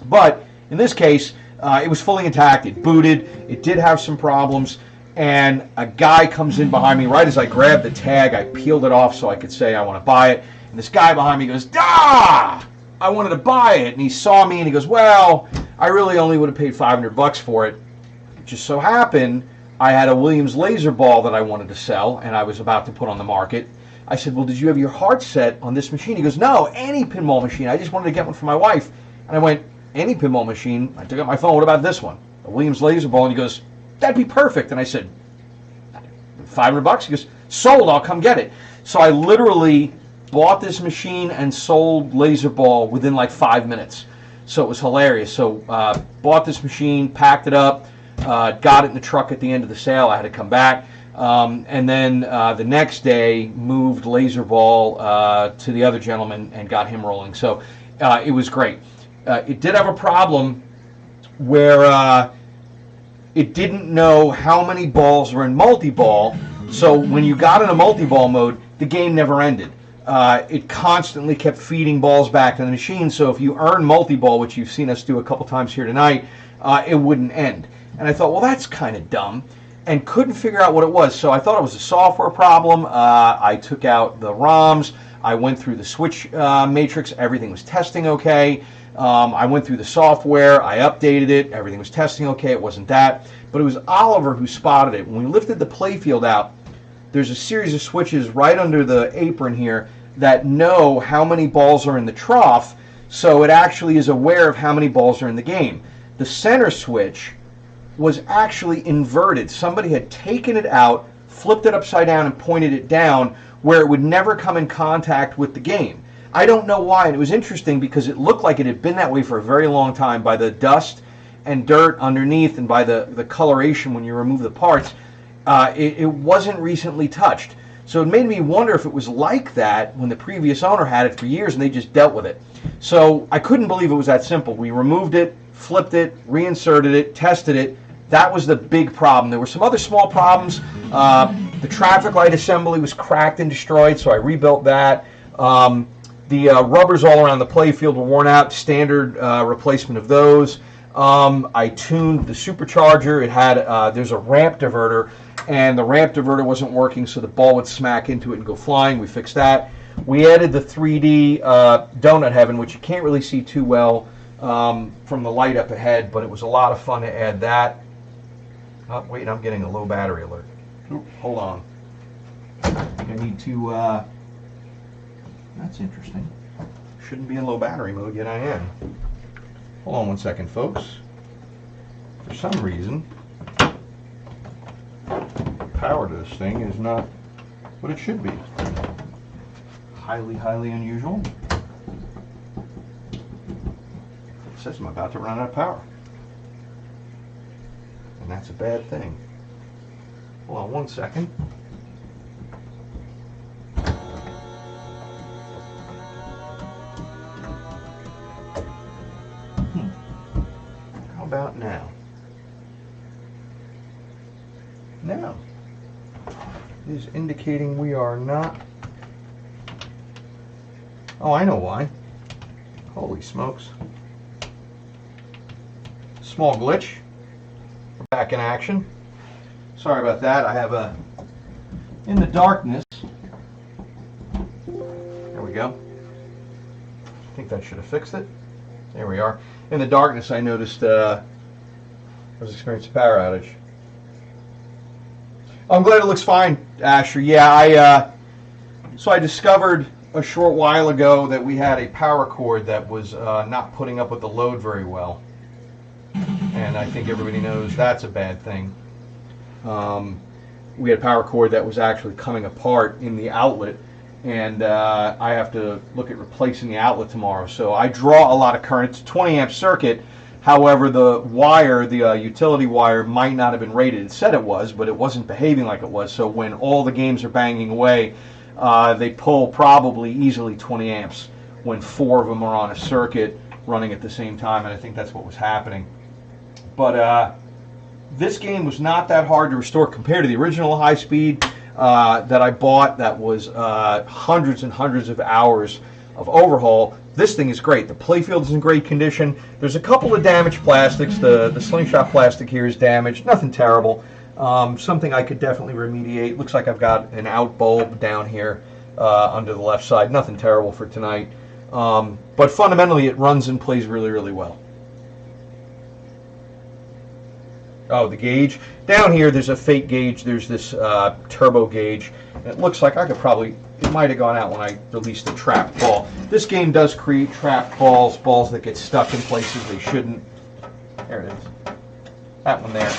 But in this case, it was fully intact. It booted. It did have some problems. And a guy comes in behind me right as I grabbed the tag. I peeled it off so I could say I want to buy it. And this guy behind me goes, "Ah, I wanted to buy it." And he saw me and he goes, "Well, I really only would have paid $500 for it." It just so happened I had a Williams laser ball that I wanted to sell and I was about to put on the market. I said, "Well, did you have your heart set on this machine?" He goes, "No, any pinball machine. I just wanted to get one for my wife." And I went, "Any pinball machine?" I took out my phone. "What about this one? A Williams laser ball?" And he goes, "That'd be perfect." And I said, $500? He goes, "Sold, I'll come get it." So I literally bought this machine and sold laser ball within like 5 minutes. So it was hilarious. So bought this machine, packed it up, got it in the truck at the end of the sale. I had to come back. And then the next day moved laser ball to the other gentleman and got him rolling. So it was great. It did have a problem where it didn't know how many balls were in multi-ball. So when you got in a multi-ball mode, the game never ended. It constantly kept feeding balls back to the machine. So if you earn multi-ball, which you've seen us do a couple times here tonight, it wouldn't end. And I thought, well, that's kind of dumb, and couldn't figure out what it was. So I thought it was a software problem. I took out the ROMs. I went through the switch matrix. Everything was testing okay. I went through the software. I updated it. Everything was testing okay. It wasn't that. But it was Oliver who spotted it. When we lifted the playfield out, there's a series of switches right under the apron here that know how many balls are in the trough, so it actually is aware of how many balls are in the game. The center switch was actually inverted. Somebody had taken it out, flipped it upside down, and pointed it down where it would never come in contact with the game. I don't know why, and it was interesting because it looked like it had been that way for a very long time by the dust and dirt underneath and by the coloration when you remove the parts. It wasn't recently touched. So it made me wonder if it was like that when the previous owner had it for years and they just dealt with it. So I couldn't believe it was that simple. We removed it, flipped it, reinserted it, tested it. That was the big problem. There were some other small problems. The traffic light assembly was cracked and destroyed, so I rebuilt that. The rubbers all around the playfield were worn out, standard replacement of those. I tuned the supercharger. It had there's a ramp diverter, and the ramp diverter wasn't working, so the ball would smack into it and go flying. We fixed that. We added the 3D donut heaven, which you can't really see too well from the light up ahead, but it was a lot of fun to add that. Oh, wait, I'm getting a low battery alert. Oop, hold on. I need to... that's interesting. Shouldn't be in low battery mode, yet I am. Hold on one second, folks. For some reason, power to this thing is not what it should be. Highly, highly unusual. It says I'm about to run out of power. And that's a bad thing. Hold on one second. How about now? Now is indicating we are not. Oh, I know why. Holy smokes. Small glitch. We're back in action. Sorry about that. I have a in the darkness. There we go. I think that should have fixed it. There we are. In the darkness, I noticed I was experiencing a power outage. I'm glad it looks fine, Asher. Yeah, so I discovered a short while ago that we had a power cord that was not putting up with the load very well. And I think everybody knows that's a bad thing. We had a power cord that was actually coming apart in the outlet, and I have to look at replacing the outlet tomorrow. So I draw a lot of current. It's a 20 amp circuit. However, the wire, the utility wire, might not have been rated. It said it was, but it wasn't behaving like it was. So when all the games are banging away, they pull probably easily 20 amps when 4 of them are on a circuit running at the same time, and I think that's what was happening. But this game was not that hard to restore compared to the original high speed that I bought that was hundreds and hundreds of hours of overhaul. this thing is great. The playfield is in great condition. There's a couple of damaged plastics. The slingshot plastic here is damaged. Nothing terrible. Something I could definitely remediate. Looks like I've got an out bulb down here under the left side. Nothing terrible for tonight. But fundamentally, it runs and plays really, really well. Oh, the gauge. Down here, there's a fake gauge. There's this turbo gauge. And it looks like I could probably... It might have gone out when I released the trapped ball. This game does create trapped balls that get stuck in places they shouldn't. There it is. That one there.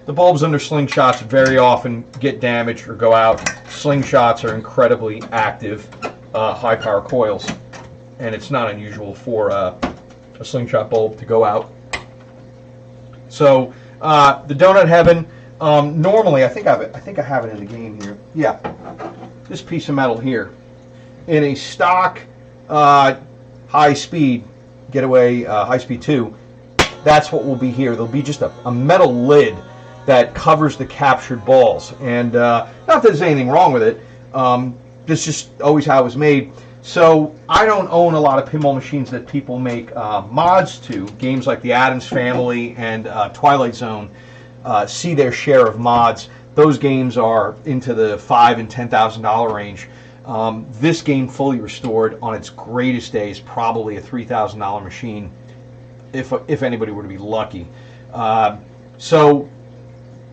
The bulbs under slingshots very often get damaged or go out. Slingshots are incredibly active, high-power coils, and it's not unusual for a slingshot bulb to go out. So the Donut Heaven. Normally, I think I have it in the game here. Yeah, this piece of metal here, in a stock high-speed Getaway high-speed 2. That's what will be here. There'll be just a metal lid that covers the captured balls, and not that there's anything wrong with it. This is just always how it was made. So I don't own a lot of pinball machines that people make mods to. Games like the Addams Family and Twilight Zone see their share of mods. Those games are into the $5,000 and $10,000 range. This game, fully restored on its greatest days, probably a $3,000 machine, if anybody were to be lucky. So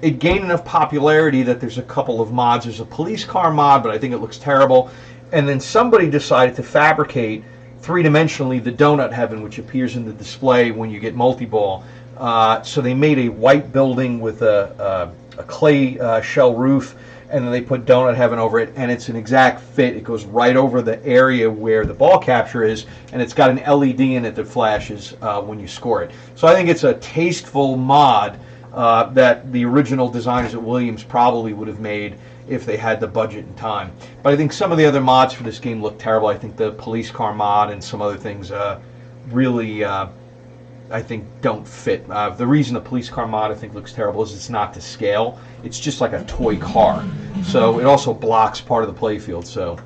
it gained enough popularity that there's a couple of mods. There's a police car mod, but I think it looks terrible. And then somebody decided to fabricate three-dimensionally the Donut Heaven, which appears in the display when you get multi-ball. So they made a white building with a clay shell roof, and then they put Donut Heaven over it, and it's an exact fit. It goes right over the area where the ball capture is, and it's got an LED in it that flashes when you score it. So I think it's a tasteful mod that the original designers at Williams probably would have made if they had the budget and time. But I think some of the other mods for this game look terrible. I think the police car mod and some other things really, I think, don't fit. The reason the police car mod, I think, looks terrible is it's not to scale. It's just like a toy car. So it also blocks part of the playfield. So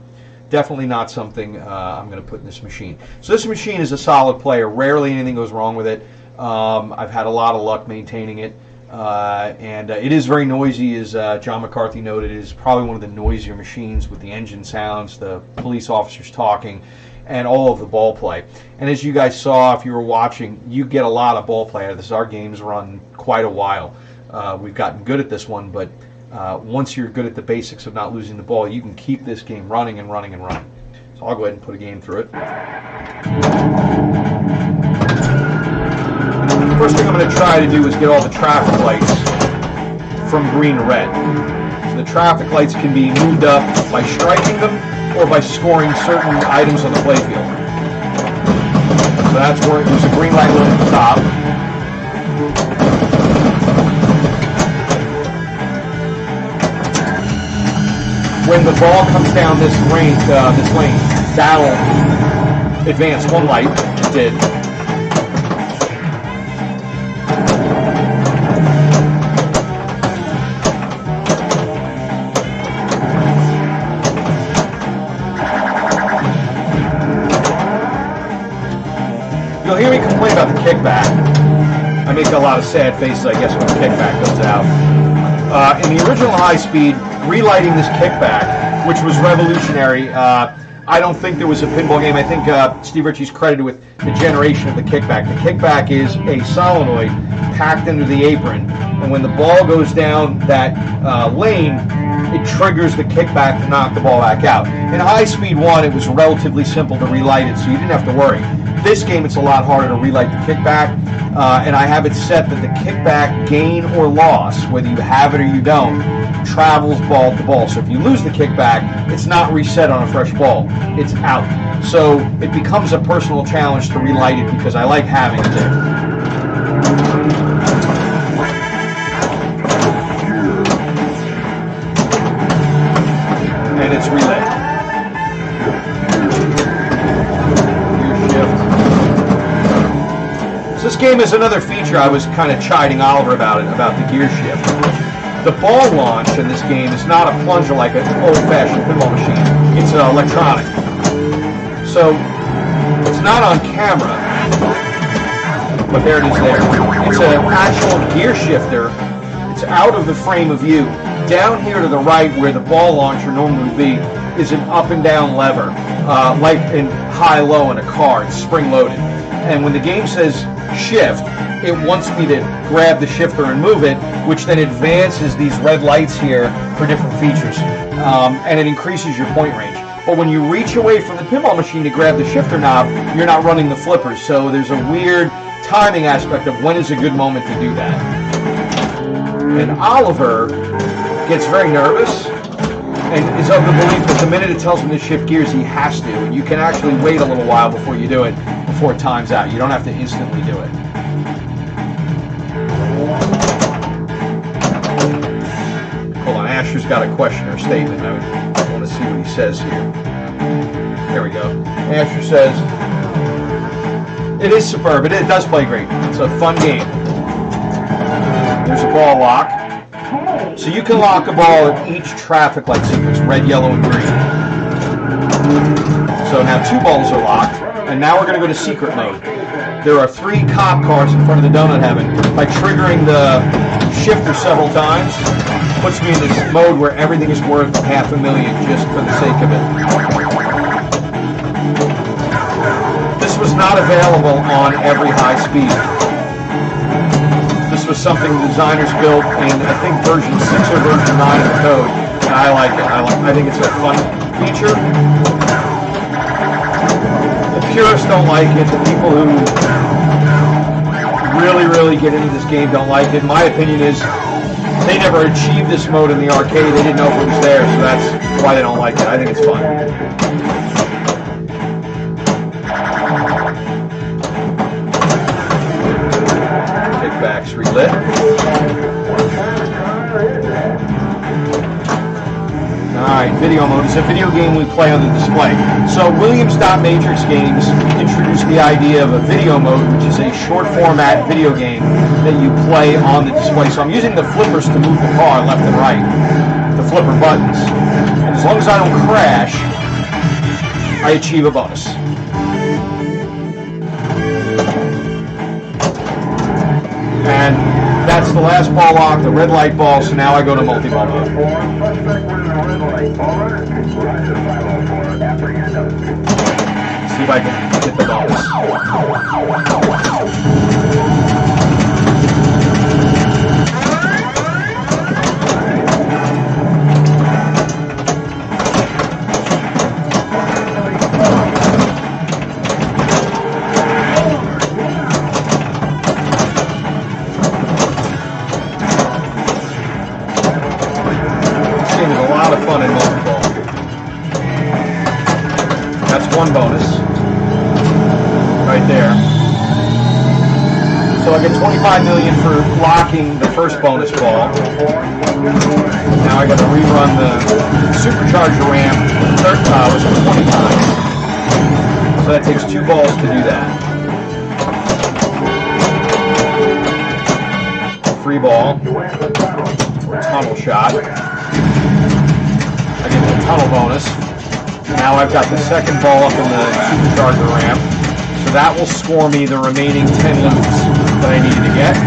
definitely not something I'm going to put in this machine. So this machine is a solid player. Rarely anything goes wrong with it. I've had a lot of luck maintaining it. And it is very noisy, as John McCarthy noted. It is probably one of the noisier machines, with the engine sounds, the police officers talking, and all of the ball play. And as you guys saw, if you were watching, you get a lot of ball play out of this. Our games run quite a while. We've gotten good at this one, but once you're good at the basics of not losing the ball, you can keep this game running and running and running. So I'll go ahead and put a game through it. First thing I'm going to try to do is get all the traffic lights from green to red. So the traffic lights can be moved up by striking them or by scoring certain items on the playfield. So that's where there's a green light at the top. When the ball comes down this lane, that'll advance one light. It did. You'll hear me complain about the kickback. I make a lot of sad faces, I guess, when the kickback goes out. In the original high speed, relighting this kickback, which was revolutionary, I don't think there was a pinball game. I think Steve Ritchie's credited with the generation of the kickback. The kickback is a solenoid packed into the apron, and when the ball goes down that lane, it triggers the kickback to knock the ball back out. In High Speed 1, it was relatively simple to relight it, so you didn't have to worry. This game, it's a lot harder to relight the kickback, and I have it set that the kickback, gain or loss, whether you have it or you don't, travels ball to ball. So if you lose the kickback, it's not reset on a fresh ball. It's out. So it becomes a personal challenge to relight it because I like having it there. And it's relit. So this game is another feature I was kind of chiding Oliver about the gear shift. The ball launch in this game is not a plunger like an old-fashioned pinball machine. It's electronic. So it's not on camera, but there it is there. It's an actual gear shifter. It's out of the frame of view. Down here to the right, where the ball launcher normally would be, is an up and down lever, like in high-low in a car. It's spring-loaded. And when the game says shift, it wants me to grab the shifter and move it, which then advances these red lights here for different features. And it increases your point range. But when you reach away from the pinball machine to grab the shifter knob, you're not running the flippers. So there's a weird timing aspect of when is a good moment to do that. And Oliver gets very nervous and is of the belief that the minute it tells him to shift gears, he has to. And you can actually wait a little while before you do it, before it times out. You don't have to instantly do it. Hold on, Asher's got a question or statement. I want to see what he says here. There we go. Asher says, it is superb. It does play great. It's a fun game. There's a ball lock. So you can lock a ball at each traffic light sequence, red, yellow, and green. So now 2 balls are locked, and now we're going to go to secret mode. There are 3 cop cars in front of the donut heaven. By triggering the shifter several times, puts me in this mode where everything is worth $500,000 just for the sake of it. This was not available on every high speed. This was something the designers built in, I think, version 6 or version 9 of the code, and I like it. I think it's a fun feature. The purists don't like it. The people who really get into this game don't like it. My opinion is they never achieved this mode in the arcade. They didn't know if it was there, so that's why they don't like it. I think it's fun. Kickbacks relit. Alright, video mode is a video game we play on the display. So Williams.Matrix Games introduced the idea of a video mode, which is a short format video game that you play on the display. So I'm using the flippers to move the car left and right, the flipper buttons. And as long as I don't crash, I achieve a bonus. And that's the last ball lock, the red light ball, so now I go to multi-ball mode. See if I can hit the bonus. Fun in multi-ball. That's one bonus right there. So I get $25 million for locking the first bonus ball. Now I got to rerun the supercharger ramp 20 times. So that takes 2 balls to do that. Free ball. Tunnel shot. I get the tunnel bonus. Now I've got the second ball up in the supercharger ramp. So that will score me the remaining 10 loops that I needed to get.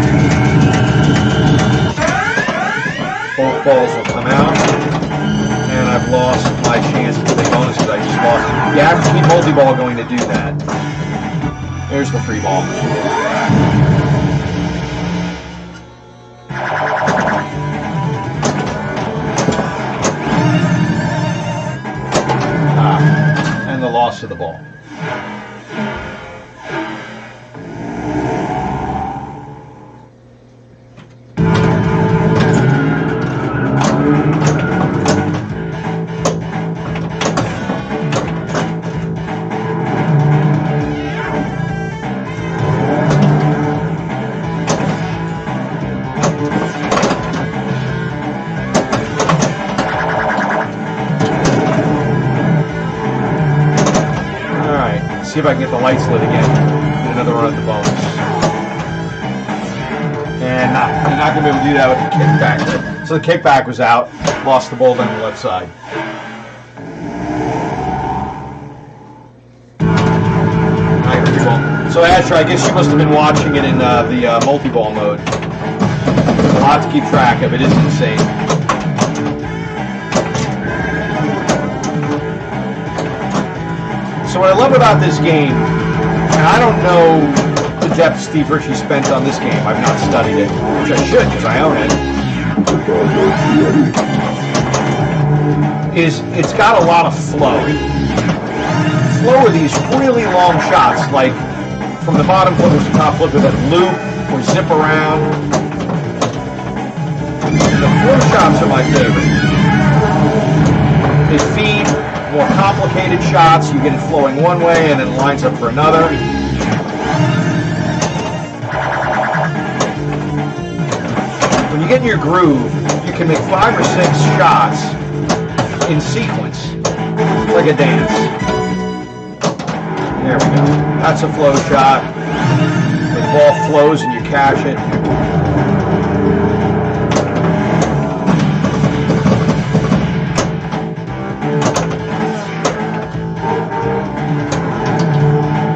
Both balls will come out. And I've lost my chance to take bonus because I just lost it. You have to keep multi-ball going to do that. There's the free ball. And the loss of the ball. See if I can get the lights lit again. Get another run at the bonus. And I'm not going to be able to do that with the kickback. So the kickback was out. Lost the ball down the left side. I heard you all. So Asher, I guess you must have been watching it in the multi-ball mode. A lot to keep track of. It is insane. So what I love about this game, and I don't know the depth Steve Ritchie spent on this game. I've not studied it, which I should because I own it. Is it's got a lot of flow. Flow are these really long shots, like from the bottom flippers to top flipper that loop or zip around. The flow shots are my favorite. They feed more complicated shots. You get it flowing one way and then it lines up for another. When you get in your groove, you can make 5 or 6 shots in sequence, like a dance. There we go. That's a flow shot. The ball flows and you catch it.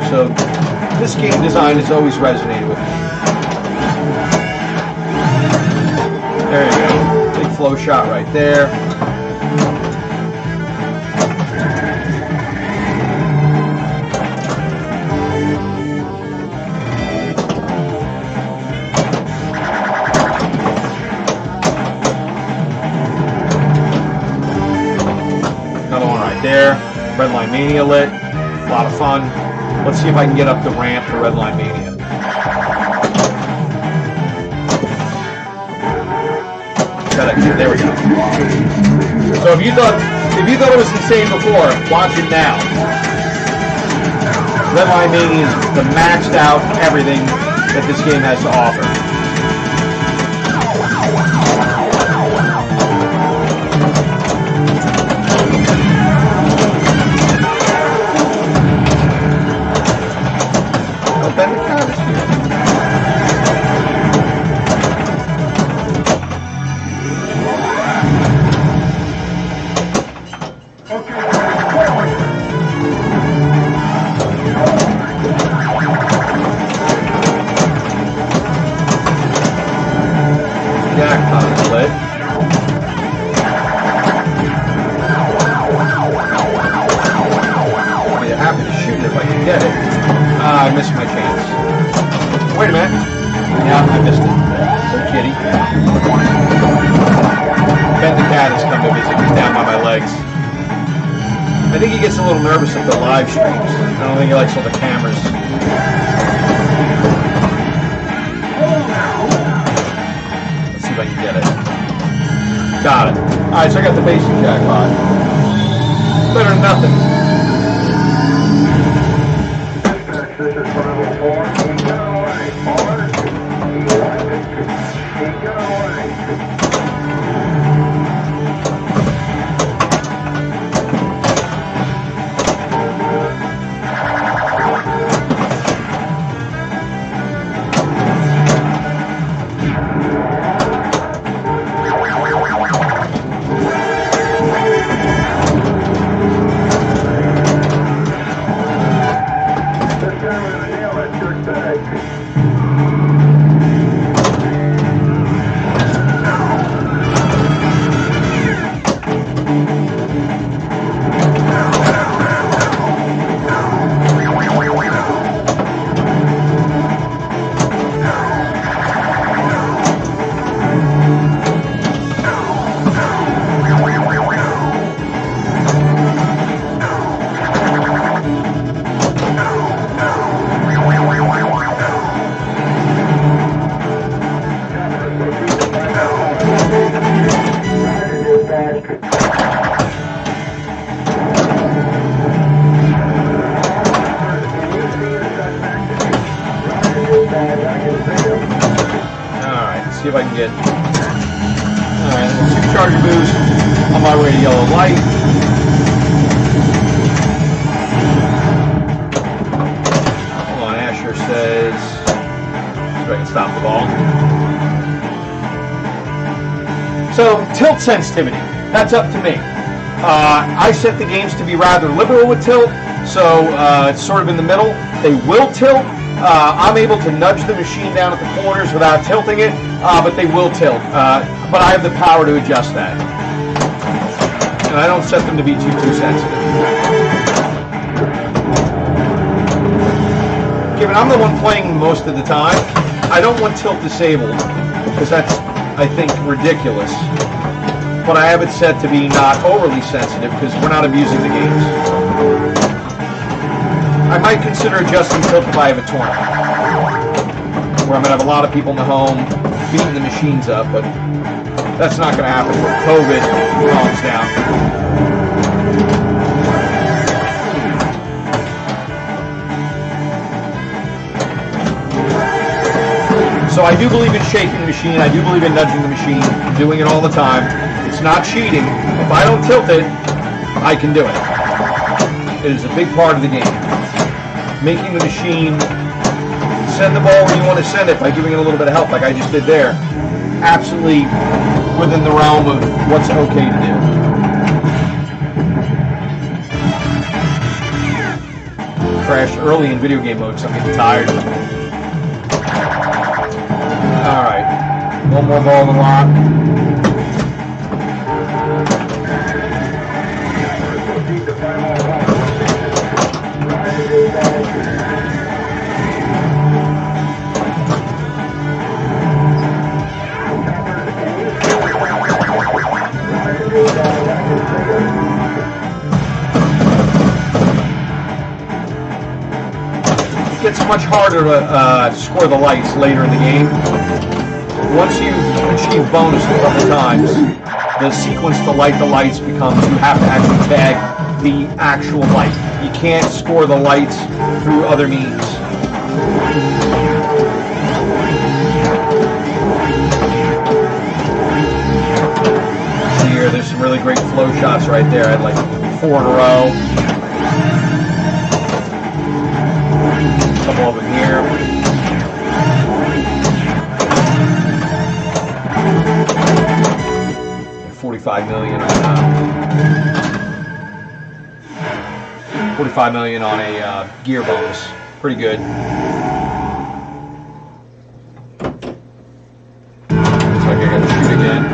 So this game design has always resonated with me. There you go. Big flow shot right there. Another one right there. Redline Mania lit. A lot of fun. Let's see if I can get up the ramp to Redline Mania. There we go. So if you thought it was insane before, watch it now. Redline Mania is the maxed out everything that this game has to offer. Oh, Ben McCann is here. I missed my chance. Wait a minute. Yeah, I missed it. Poor kitty. Ben the cat has come to visit. He's down by my legs. I think he gets a little nervous at the live streams. I don't think he likes all the cameras. Let's see if I can get it. Got it. Alright, so I got the basic jackpot. Better than nothing. This is 504. Keep going away. Forward. Keep going away. See if I can get. Alright, supercharger boost. On my way to yellow light. Hold on, Asher says. See if I can stop the ball. So tilt sensitivity, that's up to me. I set the games to be rather liberal with tilt, so it's sort of in the middle. They will tilt. I'm able to nudge the machine down at the corners without tilting it, but they will tilt. But I have the power to adjust that. And I don't set them to be too sensitive. Given I'm the one playing most of the time, I don't want tilt disabled, because that's, I think, ridiculous. But I have it set to be not overly sensitive, because we're not abusing the games. I might consider adjusting tilt if I have a tournament, where I'm going to have a lot of people in the home beating the machines up, but that's not going to happen when COVID calms down. So I do believe in shaking the machine. I do believe in nudging the machine. I'm doing it all the time. It's not cheating. If I don't tilt it, I can do it. It is a big part of the game. Making the machine send the ball where you want to send it by giving it a little bit of help, like I just did there. Absolutely within the realm of what's okay to do. Crashed early in video game mode, so I'm getting tired. Alright, one more ball in the lock. It gets much harder to score the lights later in the game. Once you achieve bonus a couple times, the sequence to light the lights becomes you have to actually tag the actual light. You can't score the lights through other means. Here, there's some really great flow shots right there. I had like 4 in a row. A couple of them here. $45 million on 45 million on a gear bonus. Pretty good. Looks like I got to shoot again.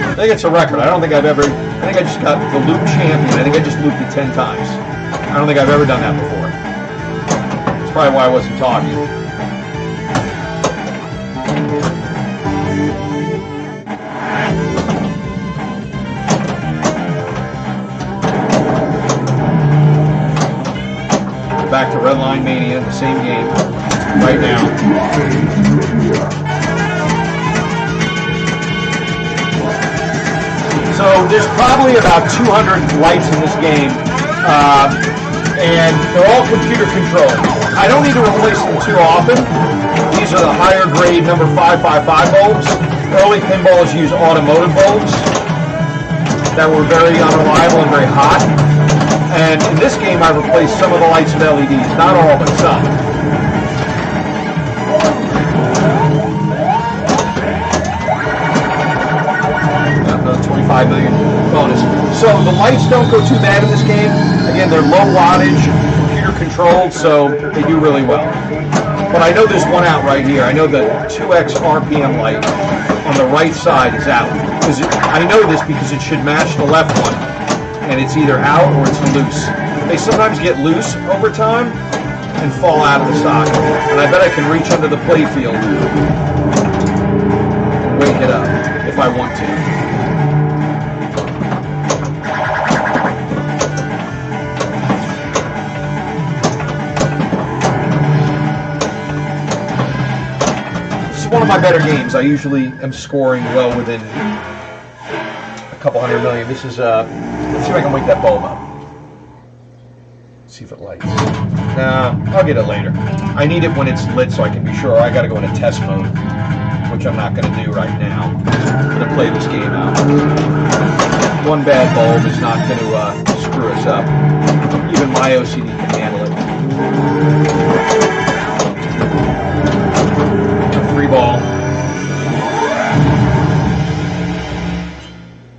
I think it's a record. I don't think I've ever, I think I just got the loop champion. I think I just looped it 10 times. I don't think I've ever done that before. That's probably why I wasn't talking. Back to Redline Mania, the same game, right now. So there's probably about 200 lights in this game, and they're all computer controlled. I don't need to replace them too often. These are the higher grade number 555 bulbs. Early pinballs used automotive bulbs that were very unreliable and very hot. And in this game I replaced some of the lights with LEDs, not all, but some. 25 million bonus. So the lights don't go too bad in this game. Again, they're low wattage, computer controlled, so they do really well. But I know there's one out right here. I know the 2x RPM light on the right side is out. I know this because it should match the left one, and it's either out or it's loose. They sometimes get loose over time and fall out of the socket. And I bet I can reach under the playfield and wake it up if I want to. One of my better games. I usually am scoring well within a couple hundred million. This is, let's see if I can wake that bulb up. Let's see if it lights. Nah, I'll get it later. I need it when it's lit so I can be sure. I gotta go into test mode which I'm not going to do right now. I'm going to play this game out. One bad bulb is not going to screw us up. Even my OCD can handle it. Free ball.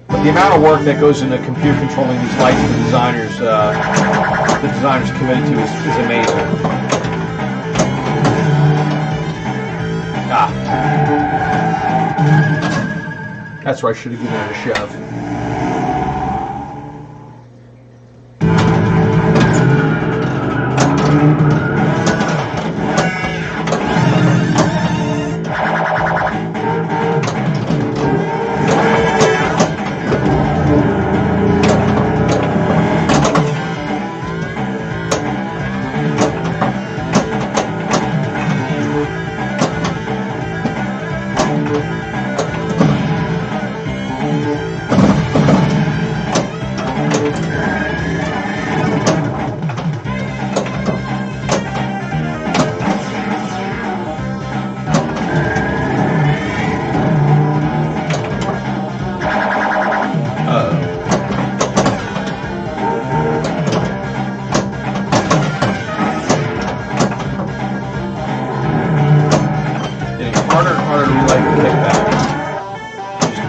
But the amount of work that goes into computer controlling these lights the designers committed to is amazing. Ah. That's where I should have given it a shove.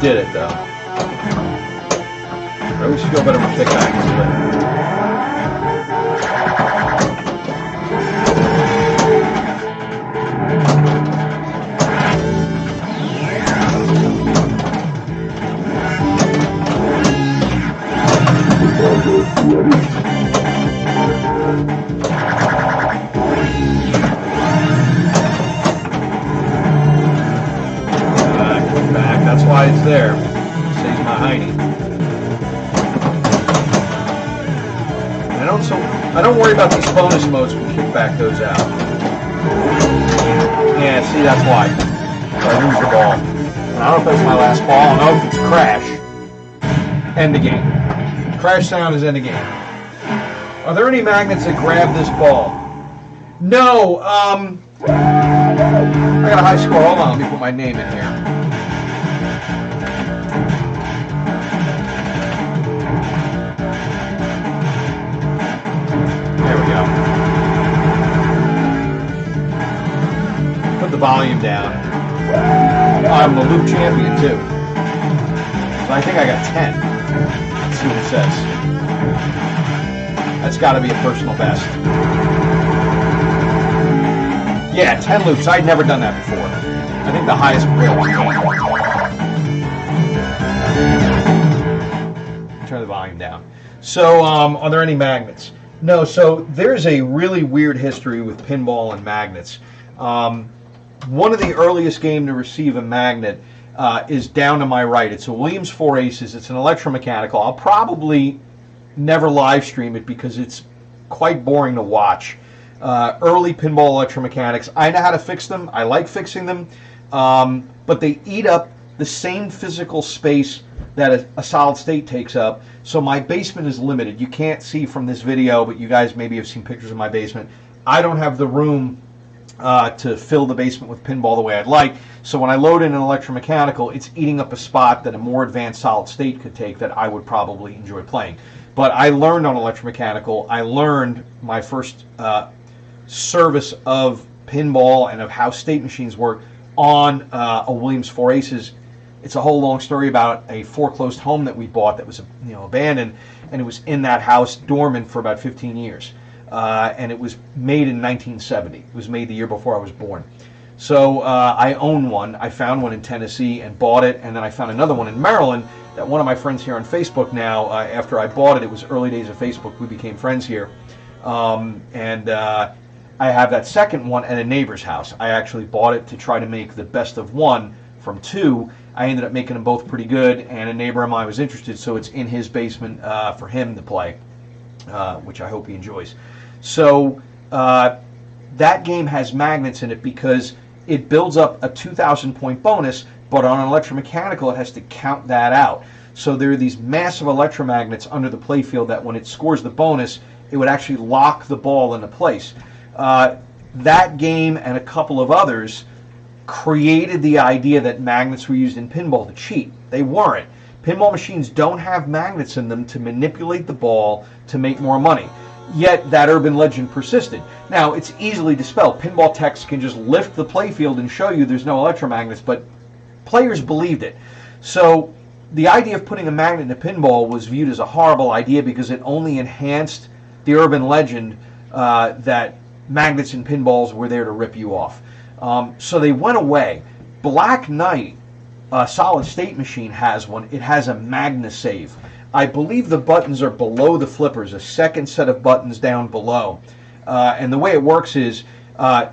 Did it though. I always feel better with kickbacks. That's why it's there. Saves my hiney. I don't worry about these bonus modes when kickback goes out. Yeah, see, that's why. I lose the ball. And I don't know if that's my last ball. I don't know if it's crash. End the game. Crash sound is end the game. Are there any magnets that grab this ball? No. I got a high score. Hold on, let me put my name in here. There we go. Put the volume down. I'm the loop champion too. So I think I got 10. Let's see what it says. That's got to be a personal best. Yeah, 10 loops. I'd never done that before. I think the highest rail was 10. Turn the volume down. So, are there any magnets? No, so there's a really weird history with pinball and magnets. One of the earliest games to receive a magnet is down to my right. It's a Williams 4 Aces. It's an electromechanical. I'll probably never live stream it because it's quite boring to watch. Early pinball electromechanics. I know how to fix them. I like fixing them. But they eat up the same physical space that a solid state takes up. So my basement is limited. You can't see from this video, but you guys maybe have seen pictures of my basement. I don't have the room to fill the basement with pinball the way I'd like. So when I load in an electromechanical, it's eating up a spot that a more advanced solid state could take that I would probably enjoy playing. But I learned on electromechanical. I learned my first service of pinball and of how state machines work on a Williams 4 Aces. It's a whole long story about a foreclosed home that we bought that was abandoned, and it was in that house dormant for about 15 years. And it was made in 1970. It was made the year before I was born. So I own one. I found one in Tennessee and bought it, and then I found another one in Maryland that one of my friends here on Facebook now, after I bought it, it was early days of Facebook, we became friends here. I have that second one at a neighbor's house. I actually bought it to try to make the best of one from two. I ended up making them both pretty good, and a neighbor of mine was interested, so it's in his basement for him to play, which I hope he enjoys. So that game has magnets in it because it builds up a 2,000 point bonus, but on an electromechanical it has to count that out. So there are these massive electromagnets under the playfield that when it scores the bonus, it would actually lock the ball into place. That game and a couple of others created the idea that magnets were used in pinball to cheat. They weren't. Pinball machines don't have magnets in them to manipulate the ball to make more money. Yet that urban legend persisted. Now, it's easily dispelled. Pinball techs can just lift the playfield and show you there's no electromagnets, but players believed it. So the idea of putting a magnet in a pinball was viewed as a horrible idea because it only enhanced the urban legend that magnets in pinballs were there to rip you off. So they went away. Black Knight, a solid state machine, has one. It has a MagnaSave. I believe the buttons are below the flippers, a second set of buttons down below. And the way it works is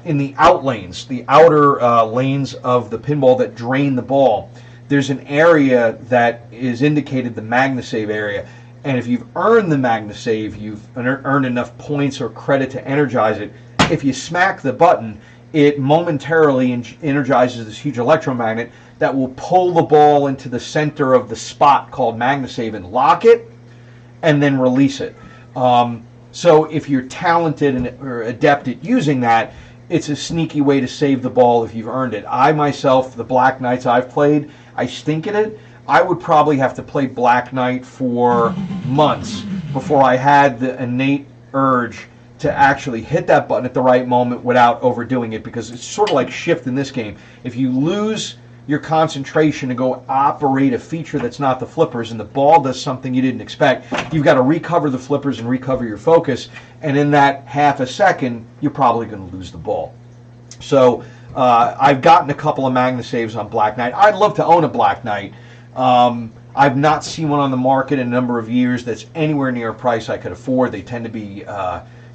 in the out lanes, the outer lanes of the pinball that drain the ball, there's an area that is indicated the MagnaSave area. And if you've earned the MagnaSave, you've earned enough points or credit to energize it. If you smack the button, it momentarily energizes this huge electromagnet that will pull the ball into the center of the spot called MagnaSave and lock it, and then release it. So if you're talented or adept at using that, it's a sneaky way to save the ball if you've earned it. I myself, the Black Knights I've played, I stink at it. I would probably have to play Black Knight for months before I had the innate urge to actually hit that button at the right moment without overdoing it, because it's sort of like Shift in this game. If you lose your concentration to go operate a feature that's not the flippers and the ball does something you didn't expect, you've got to recover the flippers and recover your focus, and in that half a second you're probably going to lose the ball. So I've gotten a couple of MagnaSaves on Black Knight. I'd love to own a Black Knight. I've not seen one on the market in a number of years that's anywhere near a price I could afford. They tend to be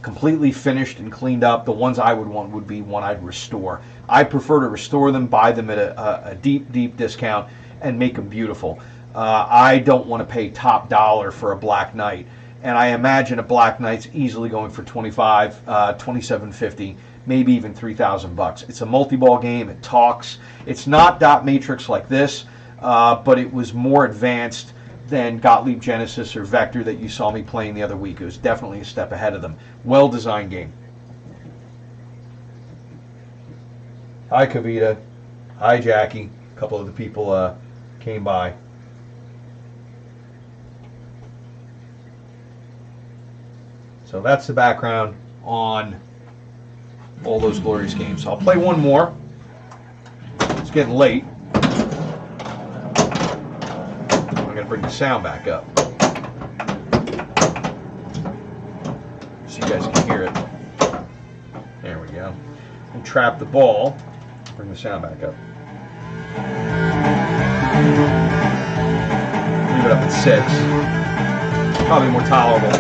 completely finished and cleaned up. The ones I would want would be one I'd restore. I prefer to restore them, buy them at a deep, deep discount, and make them beautiful. I don't want to pay top dollar for a Black Knight, and I imagine a Black Knight's easily going for $25, $27.50, maybe even $3,000. It's a multi-ball game. It talks. It's not dot matrix like this, but it was more advanced than Gottlieb Genesis or Vector that you saw me playing the other week. It was definitely a step ahead of them. Well-designed game. Hi, Kavita. Hi, Jackie. A couple of the people came by. So that's the background on all those glorious games. So I'll play one more. It's getting late. Bring the sound back up so you guys can hear it. There we go. And trap the ball. Bring the sound back up. Leave it up at 6. Probably more tolerable.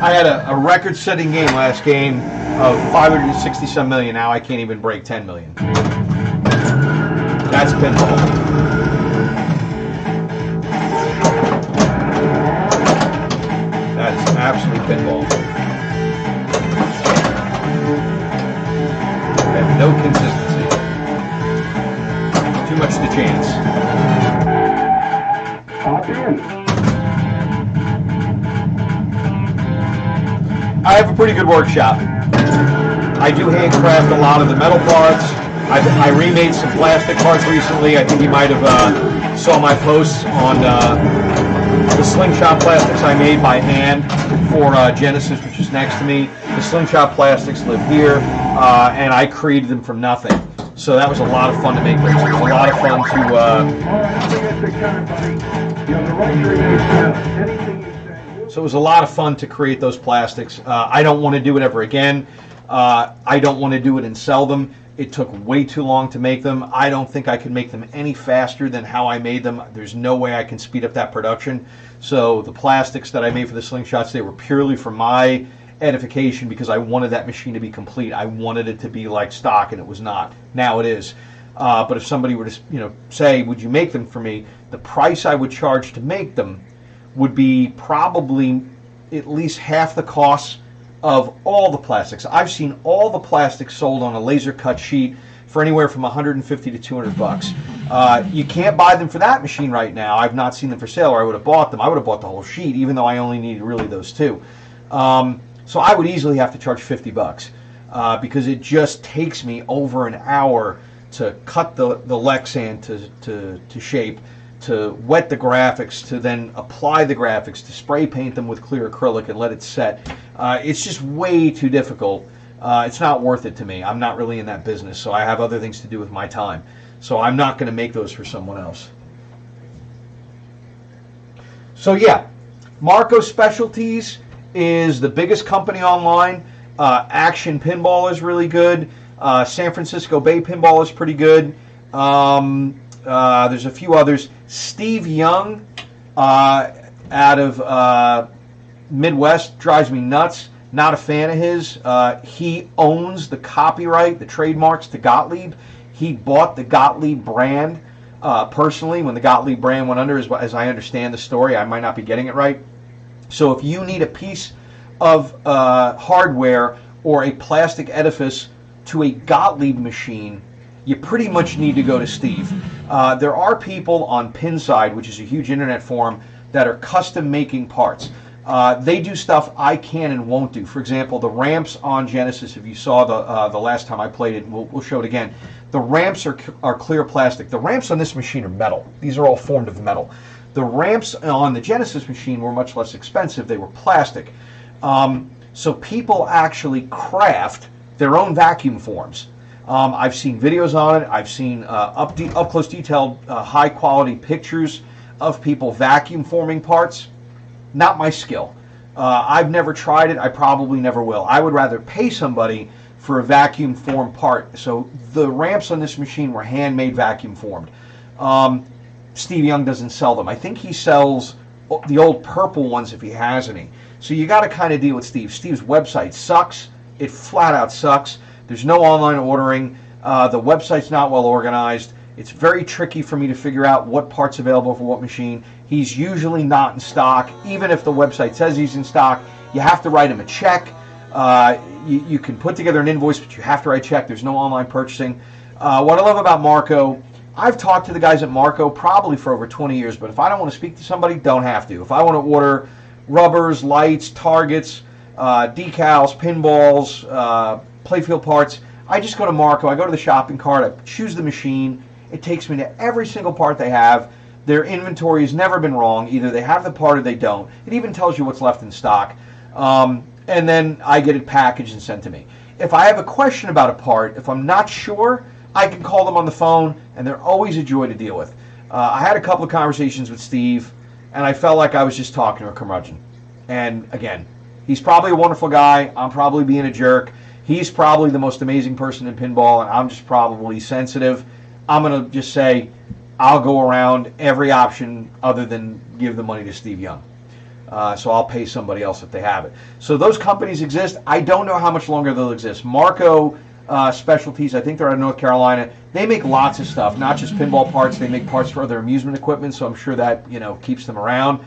I had a record-setting game last game of 560-some million. Now I can't even break 10 million. That's pinball. That's absolute pinball. I have no consistency. Too much to chance. Hop in. I have a pretty good workshop. I do handcraft a lot of the metal parts. I remade some plastic parts recently. I think you might have saw my posts on the slingshot plastics I made by hand for Genesis, which is next to me. The slingshot plastics live here, and I created them from nothing. So that was a lot of fun to make. It was a lot of fun to... So it was a lot of fun to create those plastics. I don't want to do it ever again. I don't want to do it and sell them. It took way too long to make them. I don't think I can make them any faster than how I made them. There's no way I can speed up that production. So the plastics that I made for the slingshots, they were purely for my edification because I wanted that machine to be complete. I wanted it to be like stock, and it was not. Now it is. But if somebody were to, say, would you make them for me? The price I would charge to make them would be probably at least half the cost of all the plastics. I've seen all the plastics sold on a laser cut sheet for anywhere from 150 to 200 bucks. You can't buy them for that machine right now. I've not seen them for sale, or I would have bought them. I would have bought the whole sheet, even though I only needed really those two. So I would easily have to charge 50 bucks because it just takes me over an hour to cut the Lexan to shape, to wet the graphics, to then apply the graphics, to spray paint them with clear acrylic and let it set. It's just way too difficult. It's not worth it to me. I'm not really in that business, so I have other things to do with my time. So I'm not going to make those for someone else. So yeah, Marco Specialties is the biggest company online. Action Pinball is really good. San Francisco Bay Pinball is pretty good. There's a few others. Steve Young out of Midwest drives me nuts. Not a fan of his. He owns the copyright, the trademarks to Gottlieb. He bought the Gottlieb brand personally when the Gottlieb brand went under, as I understand the story. I might not be getting it right. So if you need a piece of hardware or a plastic edifice to a Gottlieb machine, you pretty much need to go to Steve. There are people on Pinside, which is a huge internet forum, that are custom making parts. They do stuff I can and won't do. For example, the ramps on Genesis, if you saw the last time I played it, we'll show it again. The ramps are clear plastic. The ramps on this machine are metal. These are all formed of metal. The ramps on the Genesis machine were much less expensive. They were plastic. So people actually craft their own vacuum forms. I've seen videos on it. I've seen up close detailed high quality pictures of people vacuum forming parts. Not my skill. I've never tried it. I probably never will. I would rather pay somebody for a vacuum formed part. So the ramps on this machine were handmade vacuum formed. Steve Young doesn't sell them. I think he sells the old purple ones if he has any. So you got to kind of deal with Steve. Steve's website sucks. It flat out sucks. There's no online ordering. The website's not well organized. It's very tricky for me to figure out what part's available for what machine. He's usually not in stock. Even if the website says he's in stock, you have to write him a check. You can put together an invoice, but you have to write a check. There's no online purchasing. What I love about Marco, I've talked to the guys at Marco probably for over 20 years, but if I don't want to speak to somebody, don't have to. If I want to order rubbers, lights, targets, decals, pinballs, playfield parts, I just go to Marco. I go to the shopping cart. I choose the machine. It takes me to every single part they have. Their inventory has never been wrong. Either they have the part or they don't. It even tells you what's left in stock. And then I get it packaged and sent to me. If I have a question about a part, if I'm not sure, I can call them on the phone, and they're always a joy to deal with. I had a couple of conversations with Steve, and I felt like I was just talking to a curmudgeon. And again, he's probably a wonderful guy. I'm probably being a jerk. He's probably the most amazing person in pinball, and I'm just probably sensitive. I'm going to just say I'll go around every option other than give the money to Steve Young. So I'll pay somebody else if they have it. So those companies exist. I don't know how much longer they'll exist. Marco Specialties, I think they're out of North Carolina. They make lots of stuff, not just pinball parts. They make parts for other amusement equipment, so I'm sure that keeps them around.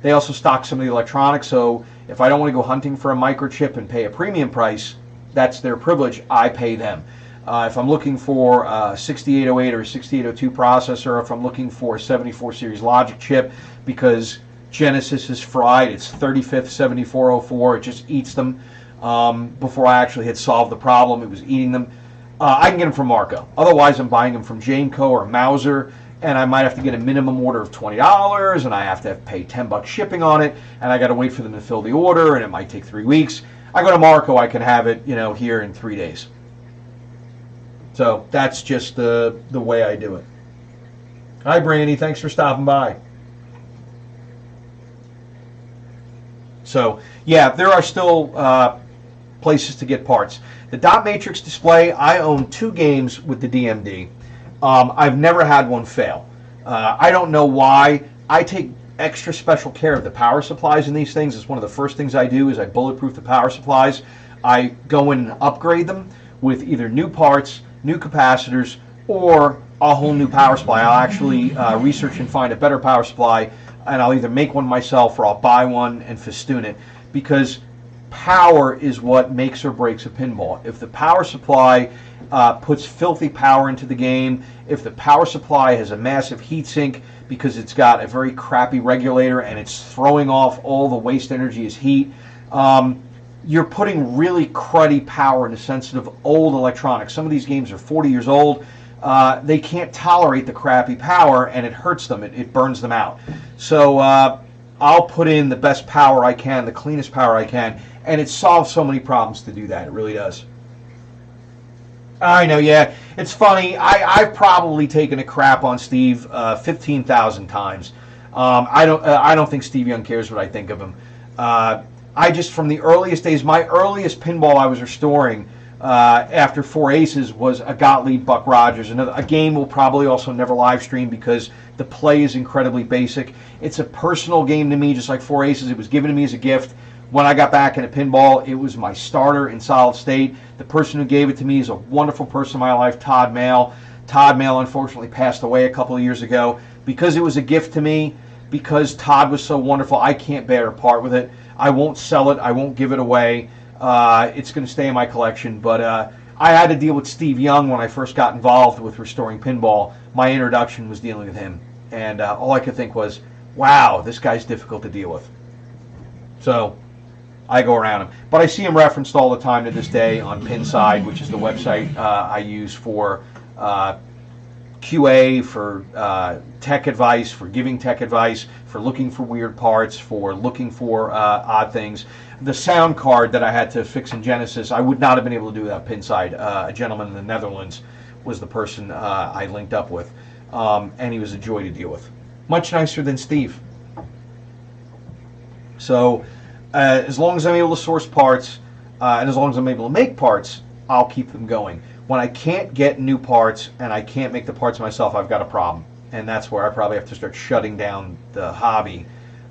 They also stock some of the electronics, so if I don't want to go hunting for a microchip and pay a premium price, that's their privilege. I pay them. If I'm looking for a 6808 or a 6802 processor, if I'm looking for a 74 series logic chip because Genesis is fried, it's 35th 7404, it just eats them. Before I actually had solved the problem, it was eating them. I can get them from Marco. Otherwise, I'm buying them from Jameco or Mauser, and I might have to get a minimum order of $20, and I have to pay $10 shipping on it, and I got to wait for them to fill the order, and it might take 3 weeks. I go to Marco, I can have it, here in 3 days. So that's just the way I do it. Hi, Brandy. Thanks for stopping by. So, yeah, there are still places to get parts. The dot matrix display, I own 2 games with the DMD. I've never had one fail. I don't know why. I take extra special care of the power supplies in these things. It's one of the first things I do is I bulletproof the power supplies. I go in and upgrade them with either new parts, new capacitors, or a whole new power supply. I'll actually research and find a better power supply, and I'll either make one myself or I'll buy one and festoon it, because power is what makes or breaks a pinball. If the power supply puts filthy power into the game, if the power supply has a massive heat sink because it's got a very crappy regulator and it's throwing off all the waste energy as heat, you're putting really cruddy power into sensitive old electronics. Some of these games are 40 years old. They can't tolerate the crappy power, and it hurts them. It burns them out. So I'll put in the best power I can, the cleanest power I can, and it solves so many problems to do that. It really does. I know, yeah. It's funny. I've probably taken a crap on Steve 15,000 times. I don't think Steve Young cares what I think of him. I just, from the earliest days, my earliest pinball I was restoring after 4 Aces was a Gottlieb Buck Rogers. A game we'll probably also never live stream because the play is incredibly basic. It's a personal game to me, just like 4 Aces. It was given to me as a gift. When I got back into pinball, it was my starter in solid state. The person who gave it to me is a wonderful person in my life, Todd Mail. Todd Mail unfortunately passed away a couple of years ago. Because it was a gift to me, because Todd was so wonderful, I can't bear to part with it. I won't sell it. I won't give it away. It's going to stay in my collection. But I had to deal with Steve Young when I first got involved with restoring pinball. My introduction was dealing with him. And all I could think was, wow, this guy's difficult to deal with. So I go around him. But I see him referenced all the time to this day on Pinside, which is the website I use for QA, for tech advice, for giving tech advice, for looking for weird parts, for looking for odd things. The sound card that I had to fix in Genesis, I would not have been able to do without Pinside. A gentleman in the Netherlands was the person I linked up with, and he was a joy to deal with. Much nicer than Steve. So as long as I'm able to source parts, and as long as I'm able to make parts, I'll keep them going. When I can't get new parts and I can't make the parts myself, I've got a problem. And that's where I probably have to start shutting down the hobby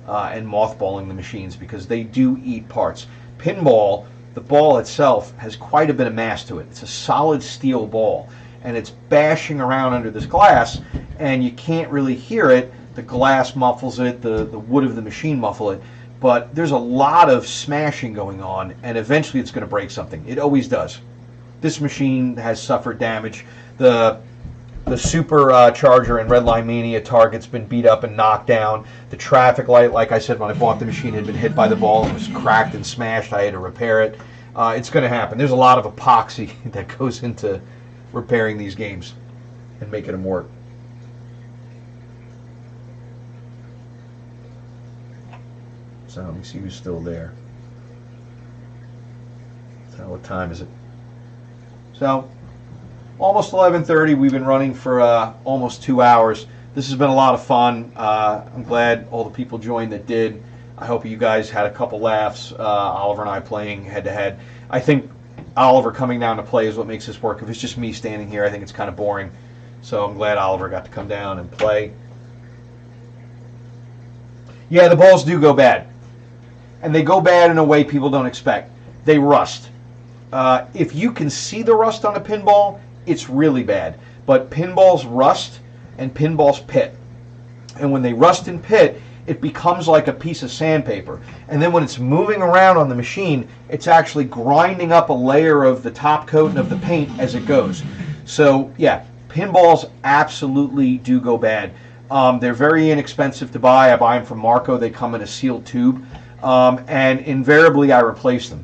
and mothballing the machines, because they do eat parts. Pinball, the ball itself, has quite a bit of mass to it. It's a solid steel ball, and it's bashing around under this glass, and you can't really hear it. The glass muffles it, the wood of the machine muffle it, but there's a lot of smashing going on, and eventually it's going to break something. It always does. This machine has suffered damage. The supercharger in Redline Mania target's been beat up and knocked down. The traffic light, like I said, when I bought the machine, had been hit by the ball and was cracked and smashed. I had to repair it. It's going to happen. There's a lot of epoxy that goes into repairing these games and making them work. So let me see who's still there. So what time is it? So almost 11:30. We've been running for almost 2 hours. This has been a lot of fun. I'm glad all the people joined that did. I hope you guys had a couple laughs. Oliver and I playing head to head. I think Oliver coming down to play is what makes this work. If it's just me standing here, I think it's kind of boring. So I'm glad Oliver got to come down and play. Yeah, the balls do go bad. And they go bad in a way people don't expect. They rust. If you can see the rust on a pinball, it's really bad. But pinballs rust and pinballs pit. And when they rust and pit, it becomes like a piece of sandpaper. And then when it's moving around on the machine, it's actually grinding up a layer of the top coat and of the paint as it goes. So yeah, pinballs absolutely do go bad. They're very inexpensive to buy. I buy them from Marco. They come in a sealed tube. And invariably I replace them.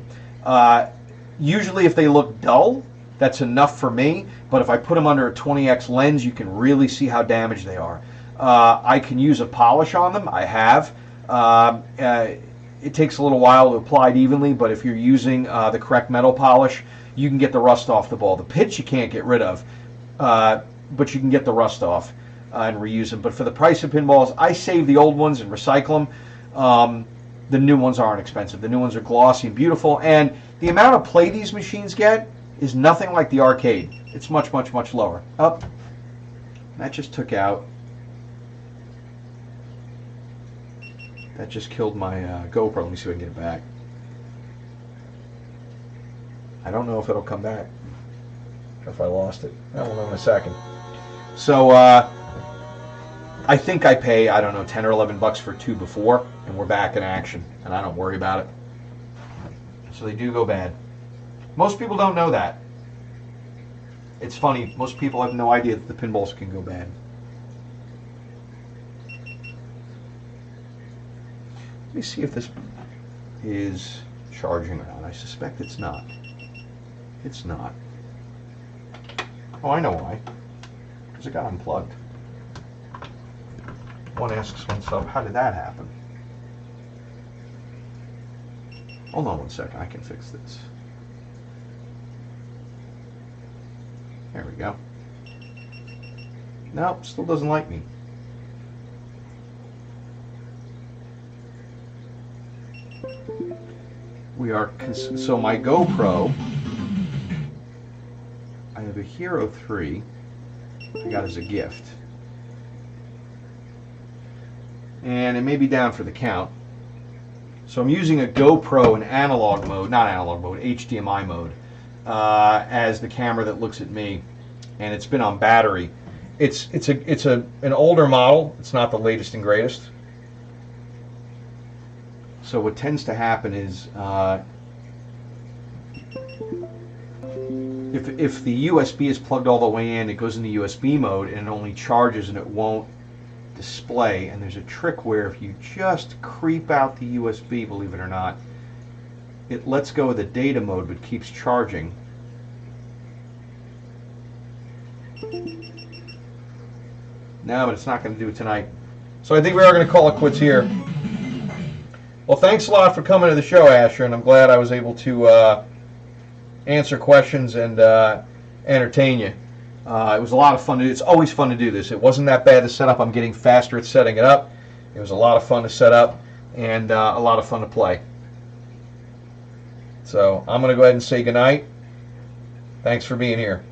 Usually if they look dull, that's enough for me, but if I put them under a 20x lens, you can really see how damaged they are. I can use a polish on them. I have. It takes a little while to apply it evenly, but if you're using the correct metal polish, you can get the rust off the ball. The pits you can't get rid of, but you can get the rust off and reuse them. But for the price of pinballs, I save the old ones and recycle them. The new ones aren't expensive. The new ones are glossy and beautiful, and the amount of play these machines get is nothing like the arcade. It's much, much, much lower. Up. That just took out That just killed my GoPro. Let me see if I can get it back. I don't know if it'll come back. Or if I lost it. I will know in a second. So, I think I pay, I don't know, 10 or 11 bucks for two before, and we're back in action, and I don't worry about it. So they do go bad. Most people don't know that. It's funny, most people have no idea that the pinballs can go bad. Let me see if this is charging or not. I suspect it's not. It's not. Oh, I know why. Because it got unplugged. One asks oneself, how did that happen? Hold on one second, I can fix this. There we go. Nope, still doesn't like me. We are, so my GoPro, I have a Hero 3 I got as a gift. And it may be down for the count. So I'm using a GoPro in analog mode, not analog mode, HDMI mode, as the camera that looks at me, and it's been on battery. It's an older model. It's not the latest and greatest. So what tends to happen is if the USB is plugged all the way in, it goes into USB mode and it only charges and it won't display. And there's a trick where if you just creep out the USB, believe it or not, it lets go of the data mode but keeps charging. No, but it's not going to do it tonight. So I think we are going to call it quits here. Well, thanks a lot for coming to the show, Asher, and I'm glad I was able to answer questions and entertain you. It was a lot of fun to do. It's always fun to do this. It wasn't that bad to set up. I'm getting faster at setting it up. It was a lot of fun to set up and a lot of fun to play. So I'm going to go ahead and say goodnight. Thanks for being here.